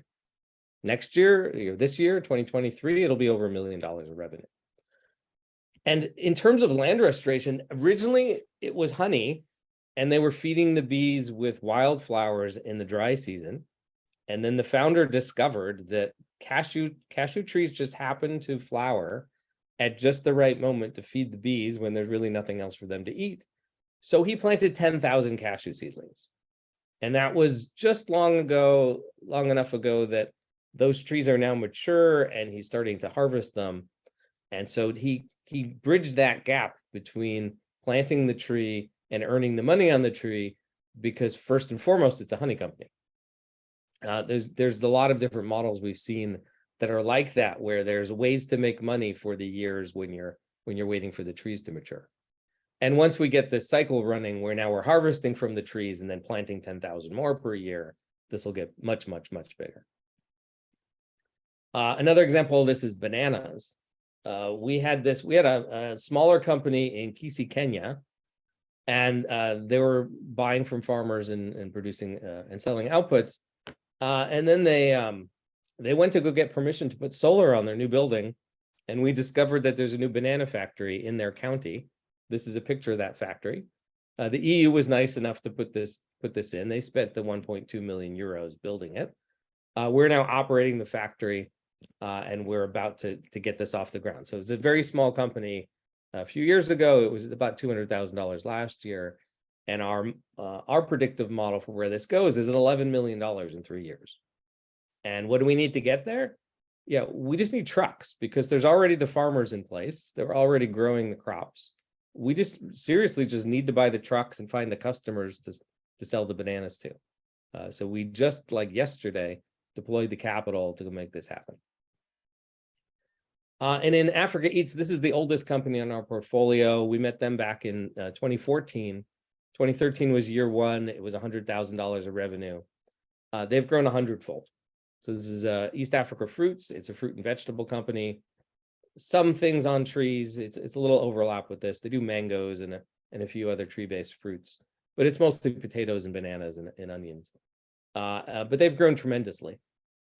Next year, this year, 2023, it'll be over $1 million of revenue. And in terms of land restoration, originally it was honey, and they were feeding the bees with wildflowers in the dry season. And then the founder discovered that cashew trees just happen to flower at just the right moment to feed the bees when there's really nothing else for them to eat. So he planted 10,000 cashew seedlings. And that was just long enough ago that Those trees are now mature and he's starting to harvest them. And so he bridged that gap between planting the tree and earning the money on the tree, because first and foremost, it's a honey company. There's a lot of different models we've seen that are like that, where there's ways to make money for the years when you're waiting for the trees to mature. And once we get this cycle running, where now we're harvesting from the trees and then planting 10,000 more per year, this will get much, much, much bigger. Another example of this is bananas. We had a smaller company in Kisii, Kenya, and they were buying from farmers and producing and selling outputs. And then they went to go get permission to put solar on their new building. And we discovered that there's a new banana factory in their county. This is a picture of that factory. The EU was nice enough to put this in. They spent the 1.2 million euros building it. We're now operating the factory, and we're about to get this off the ground. So it's a very small company. A few years ago, it was about $200,000 last year. And our predictive model for where this goes is at $11 million in 3 years. And what do we need to get there? Yeah, we just need trucks, because there's already the farmers in place. They're already growing the crops. We just seriously just need to buy the trucks and find the customers to sell the bananas to. So we just, like yesterday, deployed the capital to make this happen. And in Africa Eats, this is the oldest company in our portfolio. We met them back in 2014. 2013 was year one. It was $100,000 of revenue. They've grown 100-fold. So this is East Africa Fruits. It's a fruit and vegetable company. Some things on trees. It's a little overlap with this. They do mangoes and a few other tree-based fruits, but it's mostly potatoes and bananas and onions. But they've grown tremendously.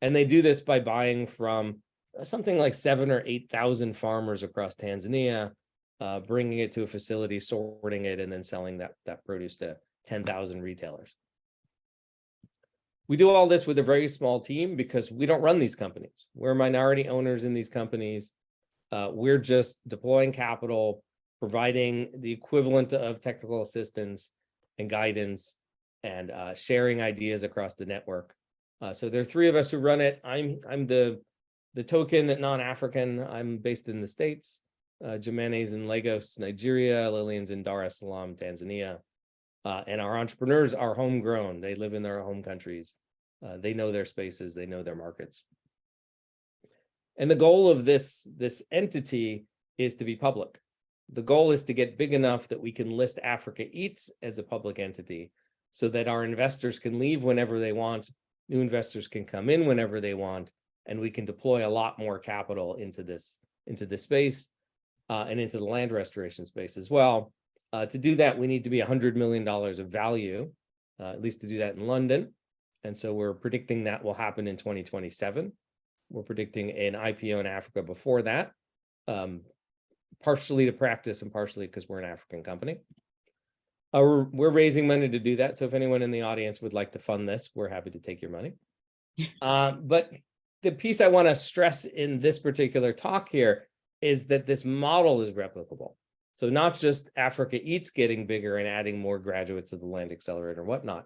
And they do this by buying from something like 7,000 or 8,000 farmers across Tanzania, bringing it to a facility, sorting it, and then selling that produce to 10,000 retailers. We do all this with a very small team because we don't run these companies. We're minority owners in these companies. We're just deploying capital, providing the equivalent of technical assistance and guidance, and sharing ideas across the network. So there are three of us who run it. I'm the token non-African. I'm based in the States. Jimene's in Lagos, Nigeria. Lillian's in Dar es Salaam, Tanzania. And our entrepreneurs are homegrown. They live in their home countries. They know their spaces. They know their markets. And the goal of this entity is to be public. The goal is to get big enough that we can list Africa Eats as a public entity, so that our investors can leave whenever they want, new investors can come in whenever they want, and we can deploy a lot more capital into this space and into the land restoration space as well. To do that, we need to be $100 million of value, at least to do that in London. And so we're predicting that will happen in 2027. We're predicting an IPO in Africa before that, partially to practice and partially because we're an African company. We're raising money to do that. So if anyone in the audience would like to fund this, we're happy to take your money. But the piece I want to stress in this particular talk here is that this model is replicable. So not just Africa Eats getting bigger and adding more graduates to the Land Accelerator and whatnot,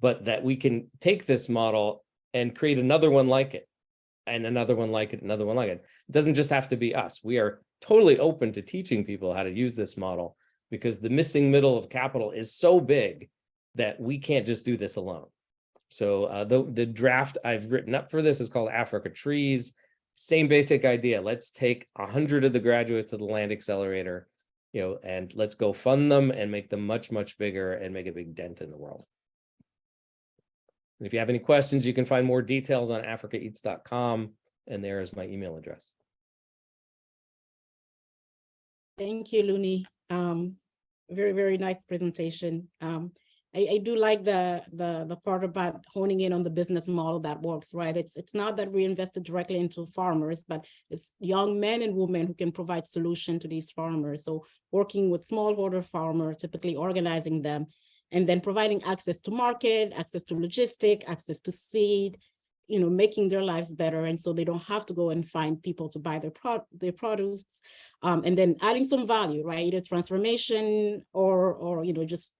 but that we can take this model and create another one like it, and another one like it, another one like it. It doesn't just have to be us. We are totally open to teaching people how to use this model, because the missing middle of capital is so big that we can't just do this alone. So the draft I've written up for this is called Africa Trees. Same basic idea. Let's take 100 of the graduates of the Land Accelerator, and let's go fund them and make them much, much bigger and make a big dent in the world. And if you have any questions, you can find more details on africaeats.com, and there is my email address. Thank you, Looney. Very, very nice presentation. I do like the part about honing in on the business model that works, right? It's not that we invested directly into farmers, but it's young men and women who can provide solution to these farmers. So working with smallholder farmers, typically organizing them, and then providing access to market, access to logistic, access to seed, making their lives better. And so they don't have to go and find people to buy their products, and then adding some value, right? Either transformation or just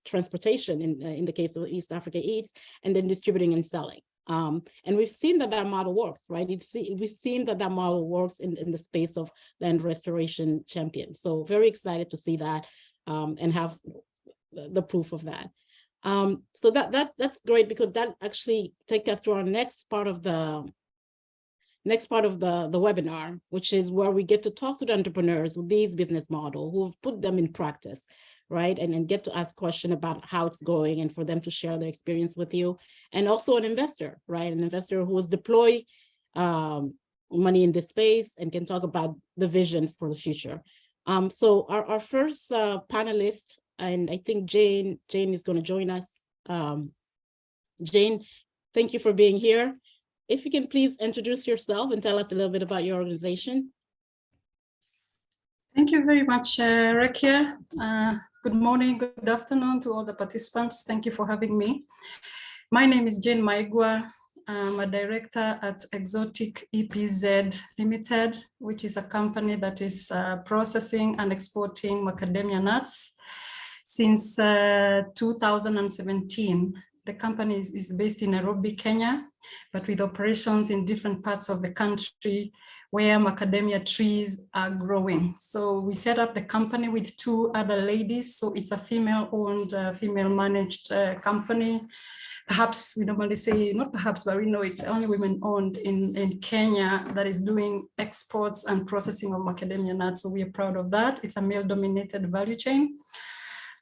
transportation in the case of East Africa Eats, and then distributing and selling. And we've seen that model works, right? We've seen that model works in the space of land restoration champions. So very excited to see that and have the proof of that. So that's great, because that actually takes us to our next part of the webinar, which is where we get to talk to the entrepreneurs with these business models who have put them in practice, right? And get to ask questions about how it's going and for them to share their experience with you. And also an investor, right? An investor who has deployed money in this space and can talk about the vision for the future. So our first panelist, and I think Jane is going to join us. Jane, thank you for being here. If you can please introduce yourself and tell us a little bit about your organization. Thank you very much, Rekia. Good morning, good afternoon to all the participants. Thank you for having me. My name is Jane Maigua. I'm a director at Exotic EPZ Limited, which is a company that is processing and exporting macadamia nuts since 2017. The company is based in Nairobi, Kenya, but with operations in different parts of the country where macadamia trees are growing. So we set up the company with two other ladies. So it's a female-owned, female-managed company. Perhaps we normally say, not perhaps, but we know it's only women-owned in Kenya that is doing exports and processing of macadamia nuts. So we are proud of that. It's a male-dominated value chain.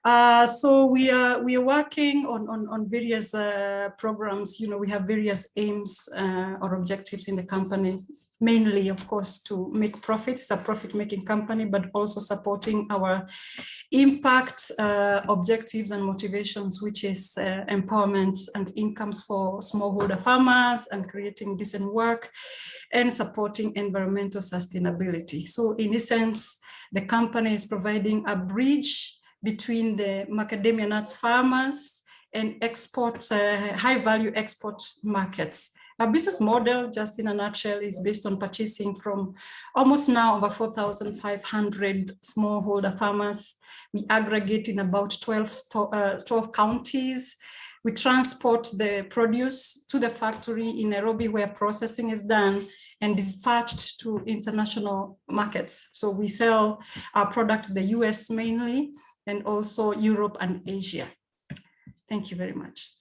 So we are working on various programs. You know, we have various aims or objectives in the company, mainly, of course, to make profit. It's a profit-making company, but also supporting our impact objectives and motivations, which is empowerment and incomes for smallholder farmers and creating decent work and supporting environmental sustainability. So in essence, the company is providing a bridge between the macadamia nuts farmers and export, high-value export markets. Our business model, just in a nutshell, is based on purchasing from almost now over 4,500 smallholder farmers. We aggregate in about 12 counties. We transport the produce to the factory in Nairobi where processing is done and dispatched to international markets. So we sell our product to the US mainly, and also Europe and Asia. Thank you very much.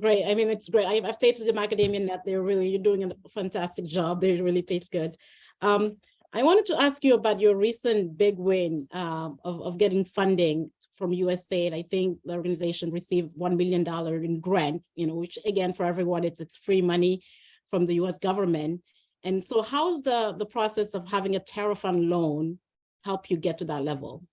Great. I mean, it's great. I've tasted the macadamia nut. You're doing a fantastic job. They really taste good. I wanted to ask you about your recent big win of getting funding from USAID. I think the organization received $1 million in grant, you know, which again, for everyone, it's free money from the US government. And so how's the process of having a TerraFund loan help you get to that level?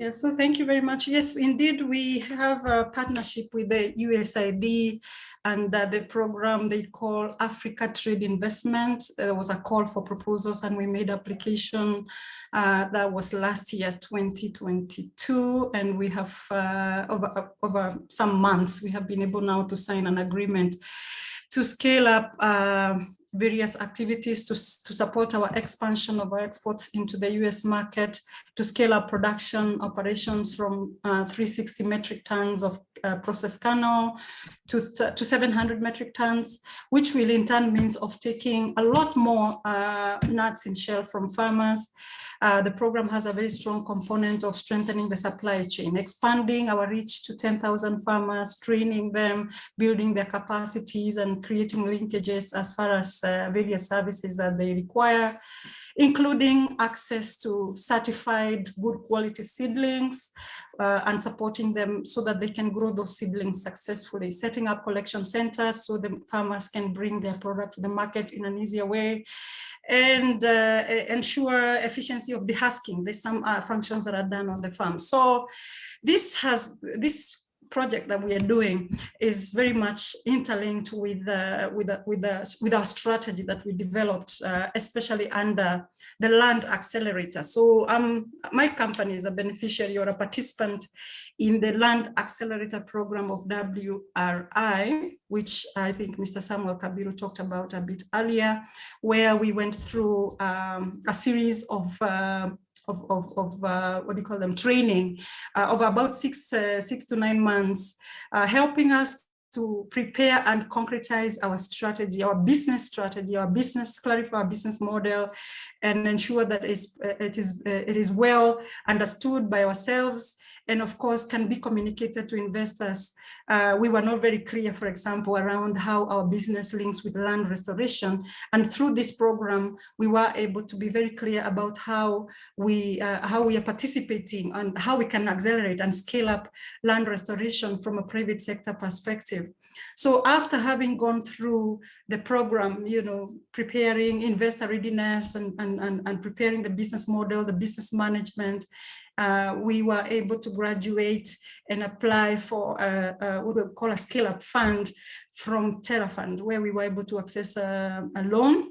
Yeah, so thank you very much. Yes, indeed, we have a partnership with the USAID and the program they call Africa Trade Investment. There was a call for proposals and we made application. That was last year, 2022. And we have, over some months, we have been able now to sign an agreement to scale up various activities to support our expansion of our exports into the US market, to scale up production operations from 360 metric tons of processed kernel to 700 metric tons, which will in turn means of taking a lot more nuts in shell from farmers. The program has a very strong component of strengthening the supply chain, expanding our reach to 10,000 farmers, training them, building their capacities and creating linkages as far as various services that they require, including access to certified good quality seedlings and supporting them so that they can grow those seedlings successfully, setting up collection centers so the farmers can bring their product to the market in an easier way, and ensure efficiency of dehusking. There's some functions that are done on the farm. So this project that we are doing is very much interlinked with our strategy that we developed, especially under the Land Accelerator. So my company is a beneficiary or a participant in the Land Accelerator program of WRI, which I think Mr. Samuel Kabiru talked about a bit earlier, where we went through a series of what do you call them, training of about six to 9 months, helping us to prepare and concretize our strategy, our business strategy, clarify our business model, and ensure that it is well understood by ourselves, and of course can be communicated to investors. We were not very clear, for example, around how our business links with land restoration. And through this program, we were able to be very clear about how we are participating and how we can accelerate and scale up land restoration from a private sector perspective. So after having gone through the program, preparing investor readiness and preparing the business model, the business management, we were able to graduate and apply for what we call a scale-up fund from TerraFund, where we were able to access a loan,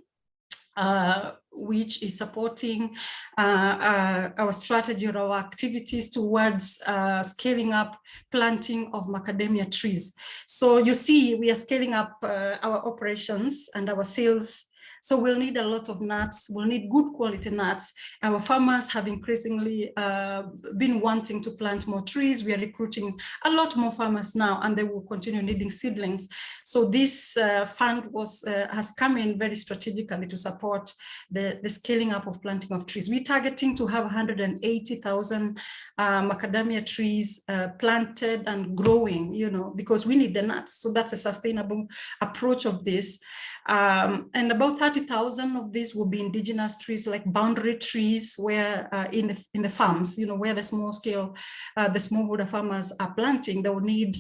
which is supporting our strategy or our activities towards scaling up planting of macadamia trees. So you see, we are scaling up our operations and our sales. So we'll need a lot of nuts, we'll need good quality nuts. Our farmers have increasingly been wanting to plant more trees. We are recruiting a lot more farmers now, and they will continue needing seedlings. So this fund has come in very strategically to support the scaling up of planting of trees. We're targeting to have 180,000 macadamia trees planted and growing, because we need the nuts. So that's a sustainable approach of this. And about 30,000 of these will be indigenous trees, like boundary trees, where in the farms, where the small scale, the smallholder farmers are planting, they will need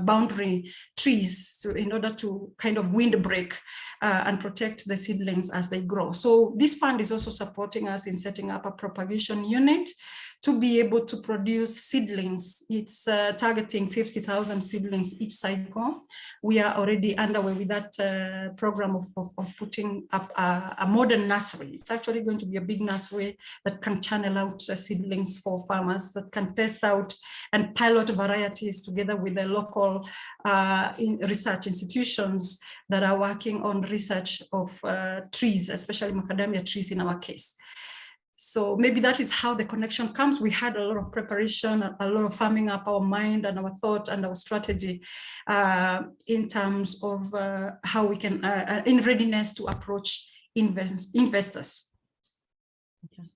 boundary trees in order to kind of windbreak and protect the seedlings as they grow. So this fund is also supporting us in setting up a propagation unit to be able to produce seedlings. It's targeting 50,000 seedlings each cycle. We are already underway with that program of putting up a modern nursery. It's actually going to be a big nursery that can channel out seedlings for farmers, that can test out and pilot varieties together with the local research institutions that are working on research of trees, especially macadamia trees in our case. So maybe that is how the connection comes. We had a lot of preparation, a lot of farming up our mind and our thought and our strategy in terms of how we can, in readiness to approach investors. Okay.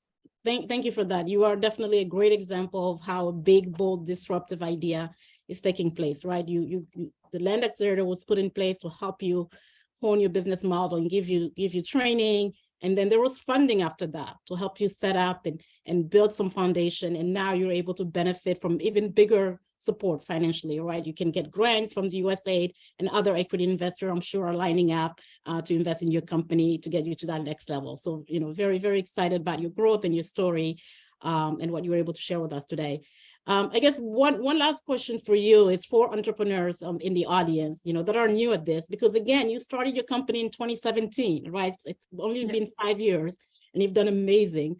Thank you for that. You are definitely a great example of how a big, bold, disruptive idea is taking place, right? The Land Accelerator was put in place to help you hone your business model and give you training. And then there was funding after that to help you set up and build some foundation. And now you're able to benefit from even bigger support financially, right? You can get grants from the USAID, and other equity investors, I'm sure, are lining up to invest in your company to get you to that next level. So, very, very excited about your growth and your story and what you were able to share with us today. I guess one last question for you is for entrepreneurs in the audience, that are new at this, because again, you started your company in 2017, right? It's only been 5 years and you've done amazing.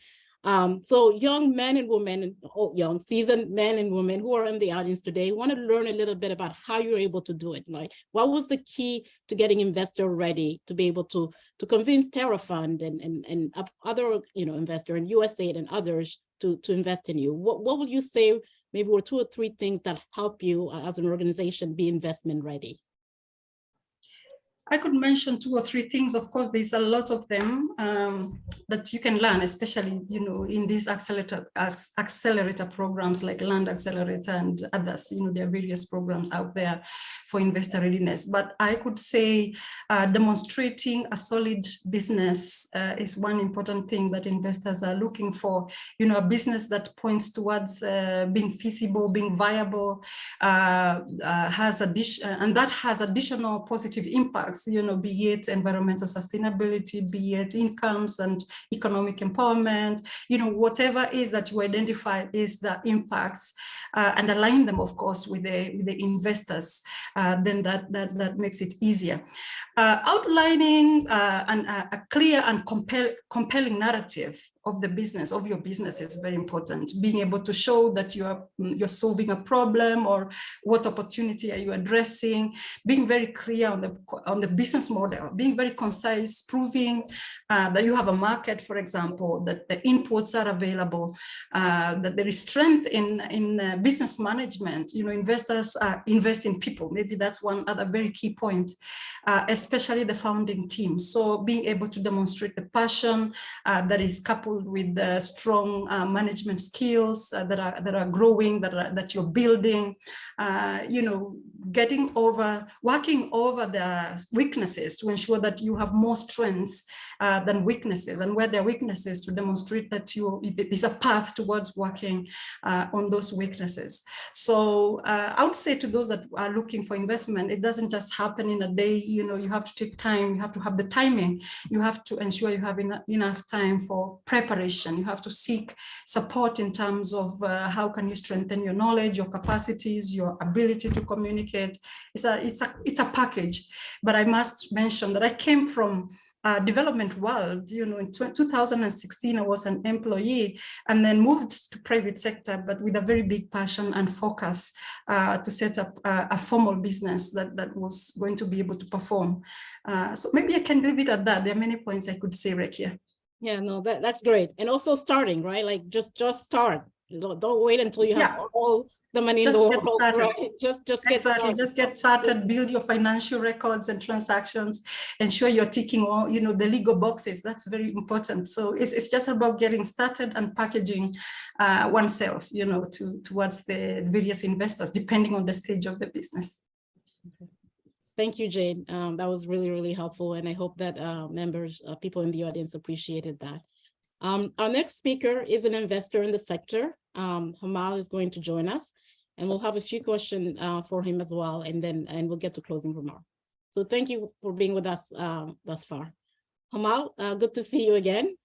So young men and women, young seasoned men and women who are in the audience today want to learn a little bit about how you're able to do it. Like, what was the key to getting investor ready to be able to convince TerraFund and other investor and USAID and others to invest in you? What would you say maybe were 2 or 3 things that help you as an organization be investment ready? I could mention 2 or 3 things. Of course, there's a lot of them that you can learn, especially in these accelerator programs like Land Accelerator and others. There are various programs out there for investor readiness. But I could say demonstrating a solid business is one important thing that investors are looking for. A business that points towards being feasible, being viable, and that has additional positive impacts. Be it environmental sustainability, be it incomes and economic empowerment, whatever is that you identify is the impacts and align them, of course, with the investors, then that makes it easier. Outlining a clear and compelling narrative of the business, of your business, is very important. Being able to show that you're solving a problem, or what opportunity are you addressing, being very clear on the business model, being very concise, proving that you have a market, for example, that the inputs are available, that there is strength in business management. Investors invest in people. Maybe that's one other very key point, especially the founding team. So being able to demonstrate the passion that is coupled with the strong management skills that are growing, that you're building, working over the weaknesses to ensure that you have more strengths than weaknesses, and where there are weaknesses, to demonstrate that there's a path towards working on those weaknesses. So I would say to those that are looking for investment, it doesn't just happen in a day. You have to take time, you have to have the timing, you have to ensure you have enough time for preparation, you have to seek support in terms of how can you strengthen your knowledge, your capacities, your ability to communicate. It's a package. But I must mention that I came from development world. In 2016, I was an employee and then moved to private sector, but with a very big passion and focus to set up a formal business that was going to be able to perform. So maybe I can leave it at that. There are many points I could say, Rekia. Yeah, no, that's great. And also starting, right? Like just start. Don't wait until you have all the money in the world, right? Just get started. Just get started, build your financial records and transactions, ensure you're ticking all, the legal boxes. That's very important. So it's just about getting started and packaging oneself, towards the various investors, depending on the stage of the business. Thank you, Jane. That was really, really helpful. And I hope that people in the audience appreciated that. Our next speaker is an investor in the sector. Hamal is going to join us, and we'll have a few questions for him as well, and we'll get to closing remarks. So thank you for being with us thus far. Hamal, good to see you again.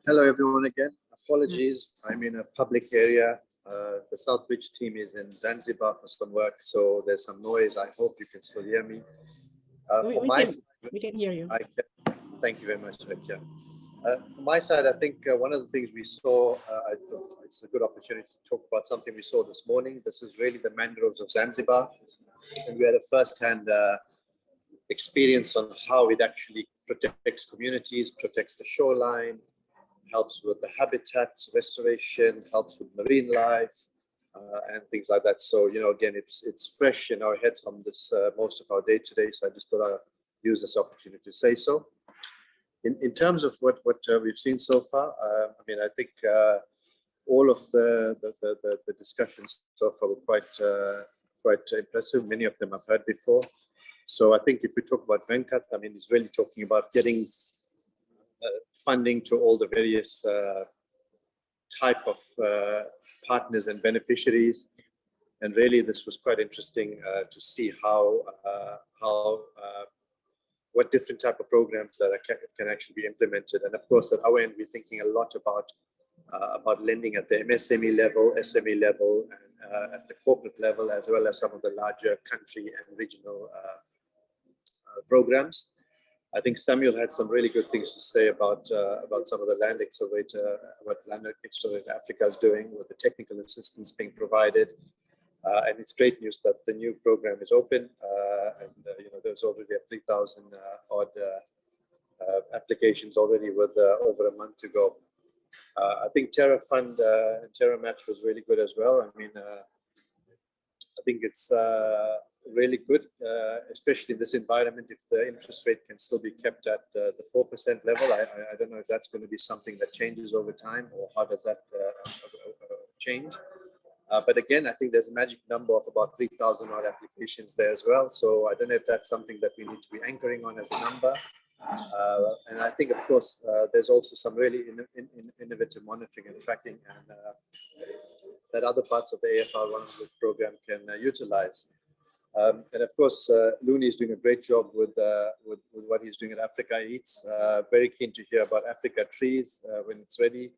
Hello, everyone again. Apologies, I'm in a public area. The SouthBridge team is in Zanzibar for some work, so there's some noise. I hope you can still hear me. We can hear you. Thank you very much, Rekia. From my side, I think one of the things we saw, it's a good opportunity to talk about something we saw this morning. This is really the mangroves of Zanzibar. And we had a first-hand experience on how it actually protects communities, protects the shoreline, helps with the habitat restoration, helps with marine life, and things like that. So, again, it's fresh in our heads from this most of our day today. So I just thought I'd use this opportunity to say so. In terms of what we've seen so far, I think all of the discussions so far were quite impressive. Many of them I've heard before. So I think if we talk about Venkat, he's really talking about getting funding to all the various type of partners and beneficiaries. And really, this was quite interesting to see what different type of programs that can actually be implemented. And of course, at our end, we're thinking a lot about lending at the MSME level, SME level, and at the corporate level, as well as some of the larger country and regional programs. I think Samuel had some really good things to say about some of the Land Accelerator, what Land Accelerator Africa is doing with the technical assistance being provided. And it's great news that the new program is open, and there's already 3,000 odd applications already with over a month to go. I think TerraFund and TerraMatch was really good as well. I think it's really good, especially in this environment, if the interest rate can still be kept at the 4% level. I don't know if that's going to be something that changes over time, or how does that change. But again, I think there's a magic number of about 3,000 odd applications there as well. So I don't know if that's something that we need to be anchoring on as a number. And I think, of course, there's also some really innovative monitoring and tracking, and that other parts of the AFR 100 program can utilize. And of course, Looney is doing a great job with what he's doing at Africa Eats. Very keen to hear about Africa Trees when it's ready.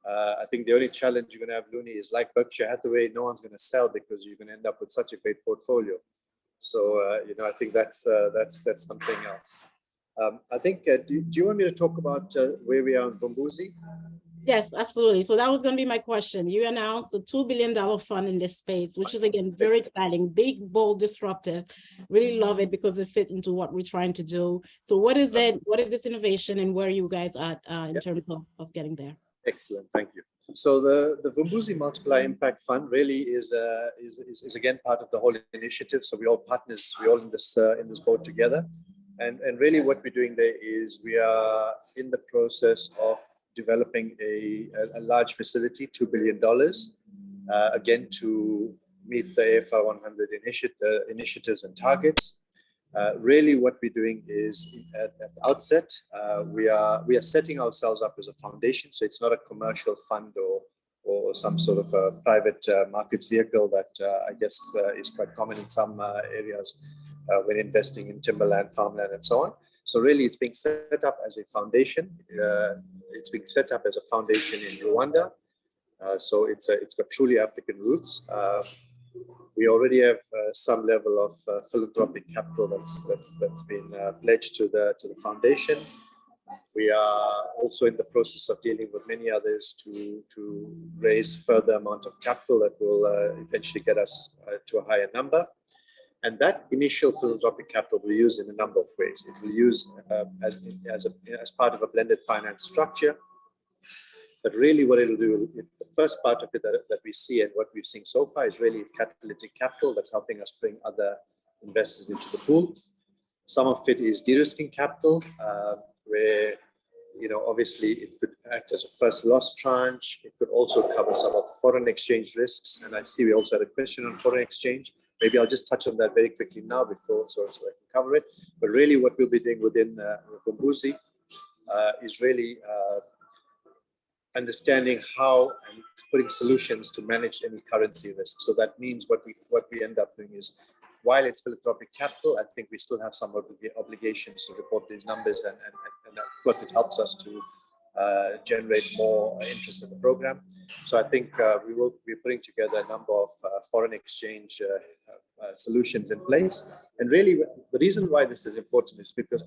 I think the only challenge you're going to have, Looney, is like Berkshire Hathaway, no one's going to sell because you're going to end up with such a great portfolio. So, I think that's something else. I think, do you want me to talk about where we are in Vumbuzi? Yes, absolutely. So that was going to be my question. You announced a $2 billion fund in this space, which is, again, very exciting, big, bold, disruptive. Really love it because it fit into what we're trying to do. So what is it? What is this innovation, and where are you guys at in terms of getting there? Excellent, thank you. So the Vumbuzi Multiplier Impact Fund really is again part of the whole initiative. So we're all partners, we're all in this boat together. And really what we're doing there is we are in the process of developing a large facility, $2 billion, again, to meet the AFR 100 initiatives and targets. Really what we're doing is at the outset, we are setting ourselves up as a foundation. So it's not a commercial fund or some sort of a private markets vehicle that I guess is quite common in some areas when investing in timberland, farmland, and so on. So really it's being set up as a foundation. It's being set up as a foundation in Rwanda. So it's got truly African roots. We already have some level of philanthropic capital that's been pledged to the foundation. We are also in the process of dealing with many others to raise further amount of capital that will eventually get us to a higher number. And that initial philanthropic capital will use in a number of ways. It will use as part of a blended finance structure. But really what it'll do, the first part of it that we see and what we've seen so far is really it's catalytic capital that's helping us bring other investors into the pool. Some of it is de-risking capital, where, you know, obviously it could act as a first loss tranche. It could also cover some of the foreign exchange risks. And I see we also had a question on foreign exchange. Maybe I'll just touch on that very quickly now before so I can cover it. But really what we'll be doing within Vumbuzi is really understanding how and putting solutions to manage any currency risk. So that means what we end up doing is, while it's philanthropic capital, I think we still have some obligations to report these numbers, and of course it helps us to generate more interest in the program. So I think we will be putting together a number of foreign exchange solutions in place. And really the reason why this is important is because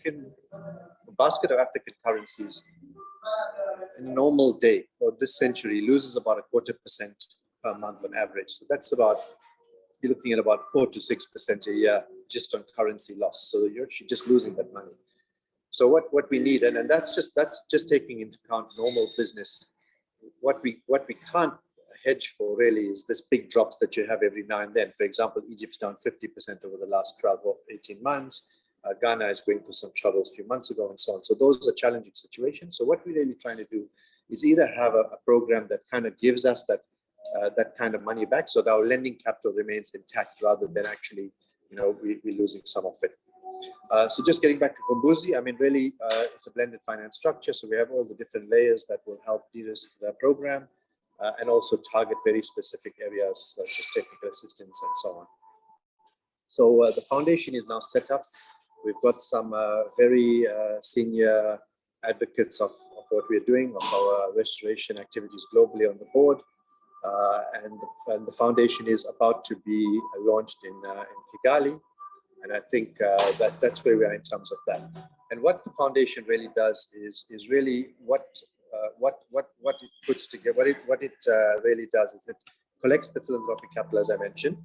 the basket of African currencies in a normal day or this century loses about 0.25% per month on average. So that's about, you're looking at about 4 to 6% a year just on currency loss. So you're actually just losing that money. So what we need, and that's just taking into account normal business. What we can't hedge for really is this big drops that you have every now and then. For example, Egypt's down 50% over the last 12 or 18 months. Ghana is going through some troubles a few months ago and so on. So those are challenging situations. So what we're really trying to do is either have a program that kind of gives us that kind of money back so that our lending capital remains intact rather than actually, you know, we're losing some of it. So just getting back to Vumbuzi, I mean, really, it's a blended finance structure. So we have all the different layers that will help de-risk the program and also target very specific areas such as technical assistance and so on. So the foundation is now set up. We've got some very senior advocates of what we're doing, of our restoration activities globally on the board. And the foundation is about to be launched in Kigali. And I think that's where we are in terms of that. And what the foundation really does is really what it puts together. What it really does is it collects the philanthropic capital, as I mentioned.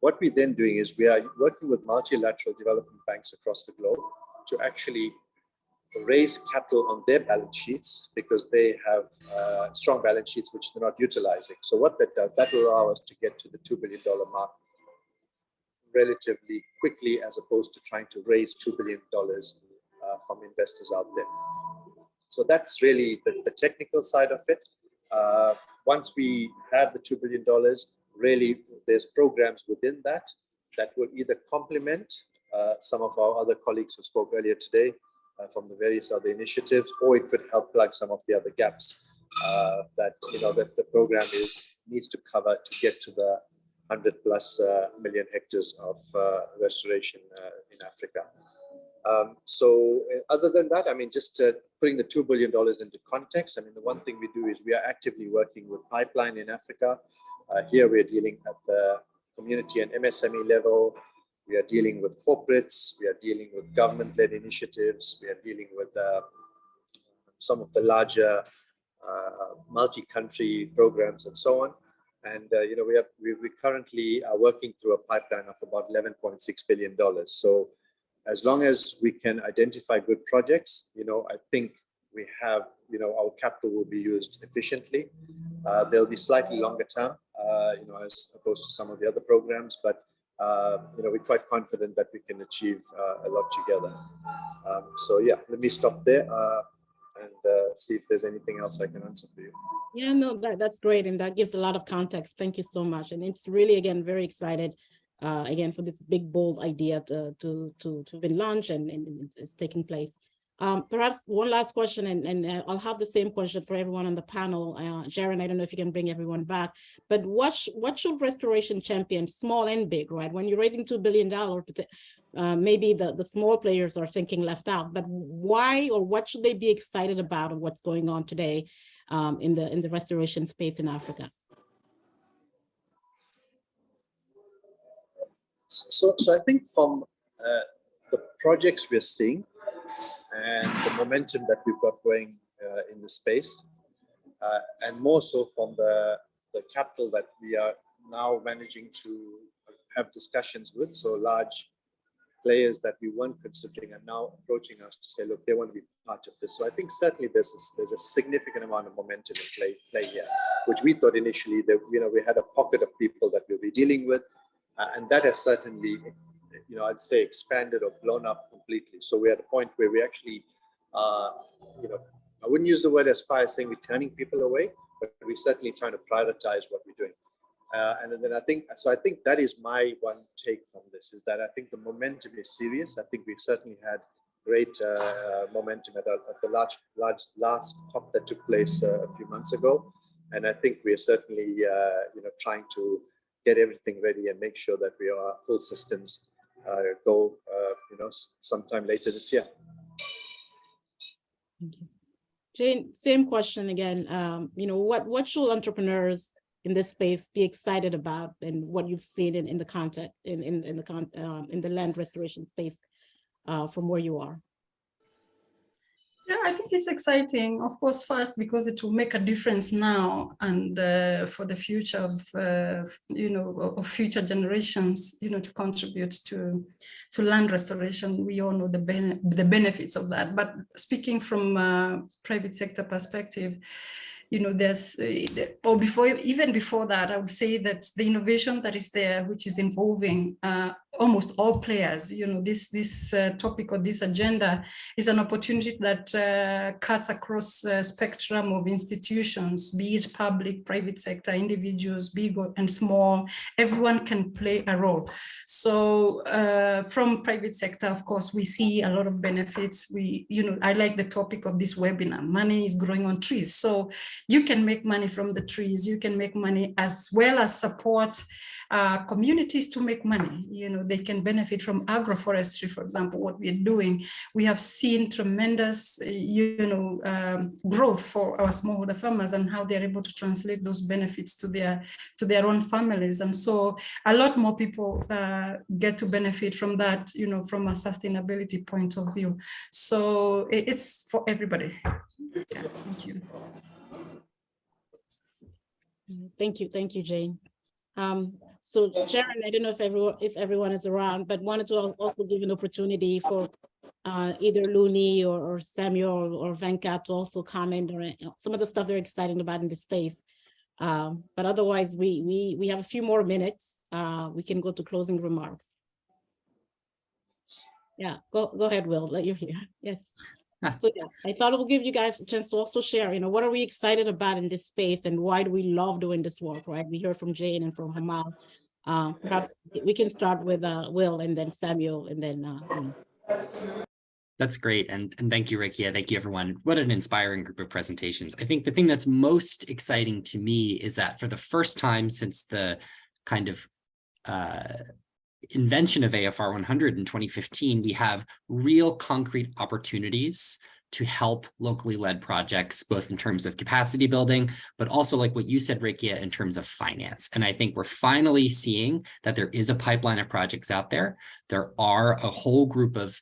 What we're then doing is we are working with multilateral development banks across the globe to actually raise capital on their balance sheets because they have strong balance sheets which they're not utilizing. So what that does, that will allow us to get to the $2 billion mark relatively quickly, as opposed to trying to raise $2 billion from investors out there. So that's really the technical side of it. Once we have the $2 billion, really there's programs within that will either complement some of our other colleagues who spoke earlier today from the various other initiatives, or it could help plug some of the other gaps that the program needs to cover to get to the 100+ million hectares of restoration in Africa. So other than that, I mean, just putting the $2 billion into context, I mean, the one thing we do is we are actively working with Pipeline in Africa. Here we're dealing at the community and MSME level. We are dealing with corporates. We are dealing with government-led initiatives. We are dealing with some of the larger multi-country programs and so on. And you know, we currently are working through a pipeline of about $11.6 billion. So as long as we can identify good projects, you know, I think we have, you know, our capital will be used efficiently. They'll be slightly longer term, you know, as opposed to some of the other programs, but you know, we're quite confident that we can achieve a lot together. So yeah, let me stop there and see if there's anything else I can answer for you. Yeah, no, that's great, and that gives a lot of context. Thank you so much, and it's really, again, very excited again for this big bold idea to be launched and it's taking place. Perhaps one last question, and I'll have the same question for everyone on the panel. Sharon, I don't know if you can bring everyone back, but what should restoration champion, small and big, right? When you're raising $2 billion, maybe the small players are thinking left out, but why or what should they be excited about of what's going on today in the restoration space in Africa? So I think from the projects we're seeing and the momentum that we've got going in the space, and more so from the capital that we are now managing to have discussions with, so large players that we weren't considering are now approaching us to say, look, they want to be part of this. So I think certainly there's a significant amount of momentum in play here, which we thought initially that, you know, we had a pocket of people that we'll be dealing with, and that has certainly, you know, I'd say expanded or blown up completely. So we're at a point where we actually, you know, I wouldn't use the word as far as saying we're turning people away, but we're certainly trying to prioritize what we're doing. And then I think that is my one take from this, is that I think the momentum is serious. I think we've certainly had great momentum at the last COP that took place a few months ago. And I think we're certainly, you know, trying to get everything ready and make sure that we are full systems go, you know, sometime later this year. Thank you. Jane, same question again. You know, what should entrepreneurs in this space be excited about, and what you've seen in the context in the land restoration space from where you are? Yeah, I think it's exciting, of course, first because it will make a difference now and for the future of, you know, of future generations, you know, to contribute to land restoration. We all know the benefits of that. But speaking from a private sector perspective, you know, there's, or even before that, I would say that the innovation that is there, which is involving almost all players, you know, this topic or this agenda is an opportunity that cuts across a spectrum of institutions, be it public, private sector, individuals, big and small. Everyone can play a role. So from private sector, of course, we see a lot of benefits. You know, I like the topic of this webinar. Money is growing on trees. So you can make money from the trees. You can make money as well as support communities to make money. You know, they can benefit from agroforestry, for example, what we're doing. We have seen tremendous, you know, growth for our smallholder farmers and how they're able to translate those benefits to their own families. And so a lot more people get to benefit from that, you know, from a sustainability point of view. So it's for everybody. Yeah, thank you. Thank you, Jane. So Sharon, I don't know if everyone is around, but wanted to also give an opportunity for either Looney or Samuel or Venkat to also comment on some of the stuff they're excited about in the space. But otherwise, we have a few more minutes. We can go to closing remarks. Yeah, go ahead, Will. Let you hear. Yes. So yeah, I thought it will give you guys a chance to also share, you know, what are we excited about in this space and why do we love doing this work, right? We heard from Jane and from Hamal. Perhaps we can start with Will and then Samuel and then. That's great. And thank you, Rekia. Thank you, everyone. What an inspiring group of presentations. I think the thing that's most exciting to me is that for the first time since the kind of invention of AFR 100 in 2015, we have real concrete opportunities to help locally led projects, both in terms of capacity building, but also like what you said, Rekia, in terms of finance. And I think we're finally seeing that there is a pipeline of projects out there. There are a whole group of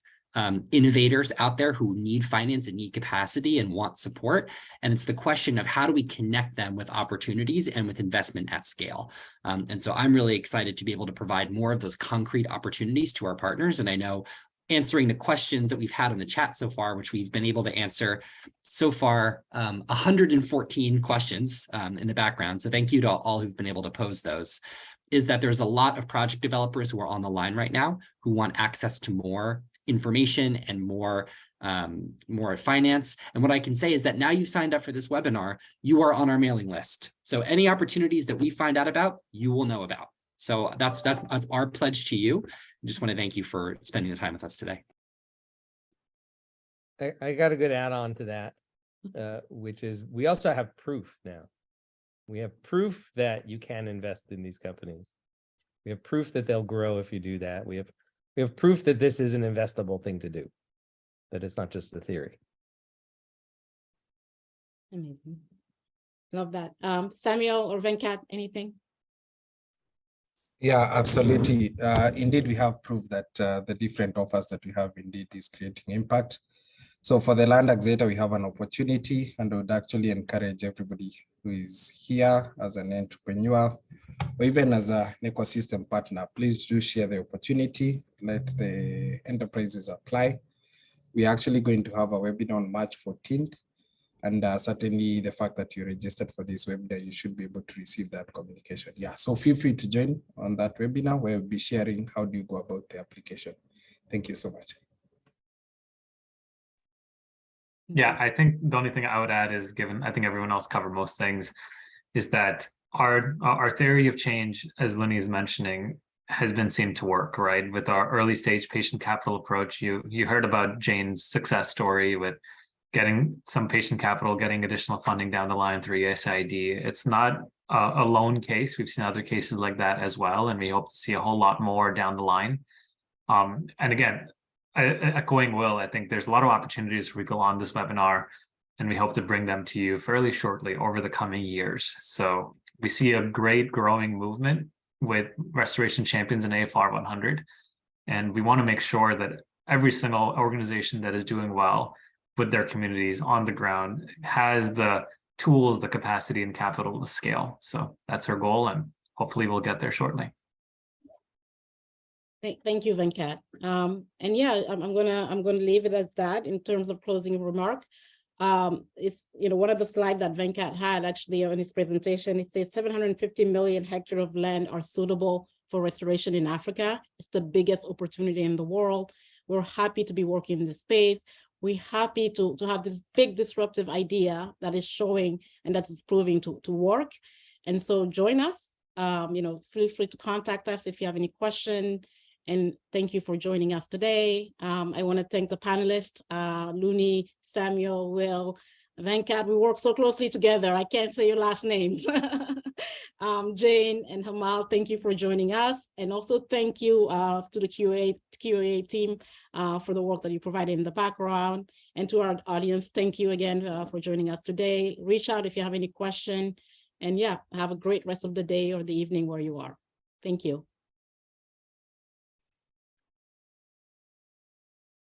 innovators out there who need finance and need capacity and want support. And it's the question of how do we connect them with opportunities and with investment at scale. And so I'm really excited to be able to provide more of those concrete opportunities to our partners. And I know answering the questions that we've had in the chat so far, which we've been able to answer so far, 114 questions in the background. So thank you to all who've been able to pose those, is that there's a lot of project developers who are on the line right now who want access to more information and more finance. And what I can say is that now you've signed up for this webinar, you are on our mailing list. So any opportunities that we find out about, you will know about. So that's our pledge to you. I just want to thank you for spending the time with us today. I got a good add-on to that, which is we also have proof now. We have proof that you can invest in these companies. We have proof that they'll grow if you do that. We have proof that this is an investable thing to do, that it's not just a theory. Amazing. Love that. Samuel or Venkat, anything? Yeah, absolutely. Indeed, we have proof that the different offers that we have indeed is creating impact. So for the Land Accelerator, we have an opportunity, and I would actually encourage everybody who is here as an entrepreneur or even as an ecosystem partner, please do share the opportunity, let the enterprises apply. We're actually going to have a webinar on March 14th. And certainly the fact that you registered for this webinar, you should be able to receive that communication. Yeah, so feel free to join on that webinar where we'll be sharing how do you go about the application. Thank you so much. Yeah, I think the only thing I would add is, given I think everyone else covered most things, is that our theory of change, as Luni is mentioning, has been seen to work, right? With our early stage patient capital approach, you heard about Jane's success story with getting some patient capital, getting additional funding down the line through USAID. It's not a lone case. We've seen other cases like that as well, and we hope to see a whole lot more down the line. And again, echoing Will, I think there's a lot of opportunities we go on this webinar, and we hope to bring them to you fairly shortly over the coming years. So we see a great growing movement with restoration champions in AFR 100, and we want to make sure that every single organization that is doing well with their communities on the ground has the tools, the capacity, and capital to scale. So that's our goal, and hopefully we'll get there shortly. Thank you, Venkat. And yeah, I'm gonna leave it as that in terms of closing remark. It's one of the slides that Venkat had actually on his presentation. It says 750 million hectares of land are suitable for restoration in Africa. It's the biggest opportunity in the world. We're happy to be working in this space. We're happy to have this big disruptive idea that is showing and that is proving to work. And so join us. Feel free to contact us if you have any question. And thank you for joining us today. I want to thank the panelists, Luni, Samuel, Will, Venkat. We work so closely together. I can't say your last names. Jane and Hamal, thank you for joining us. And also thank you to the QA team for the work that you provided in the background. And to our audience, thank you again for joining us today. Reach out if you have any question. And yeah, have a great rest of the day or the evening where you are. Thank you.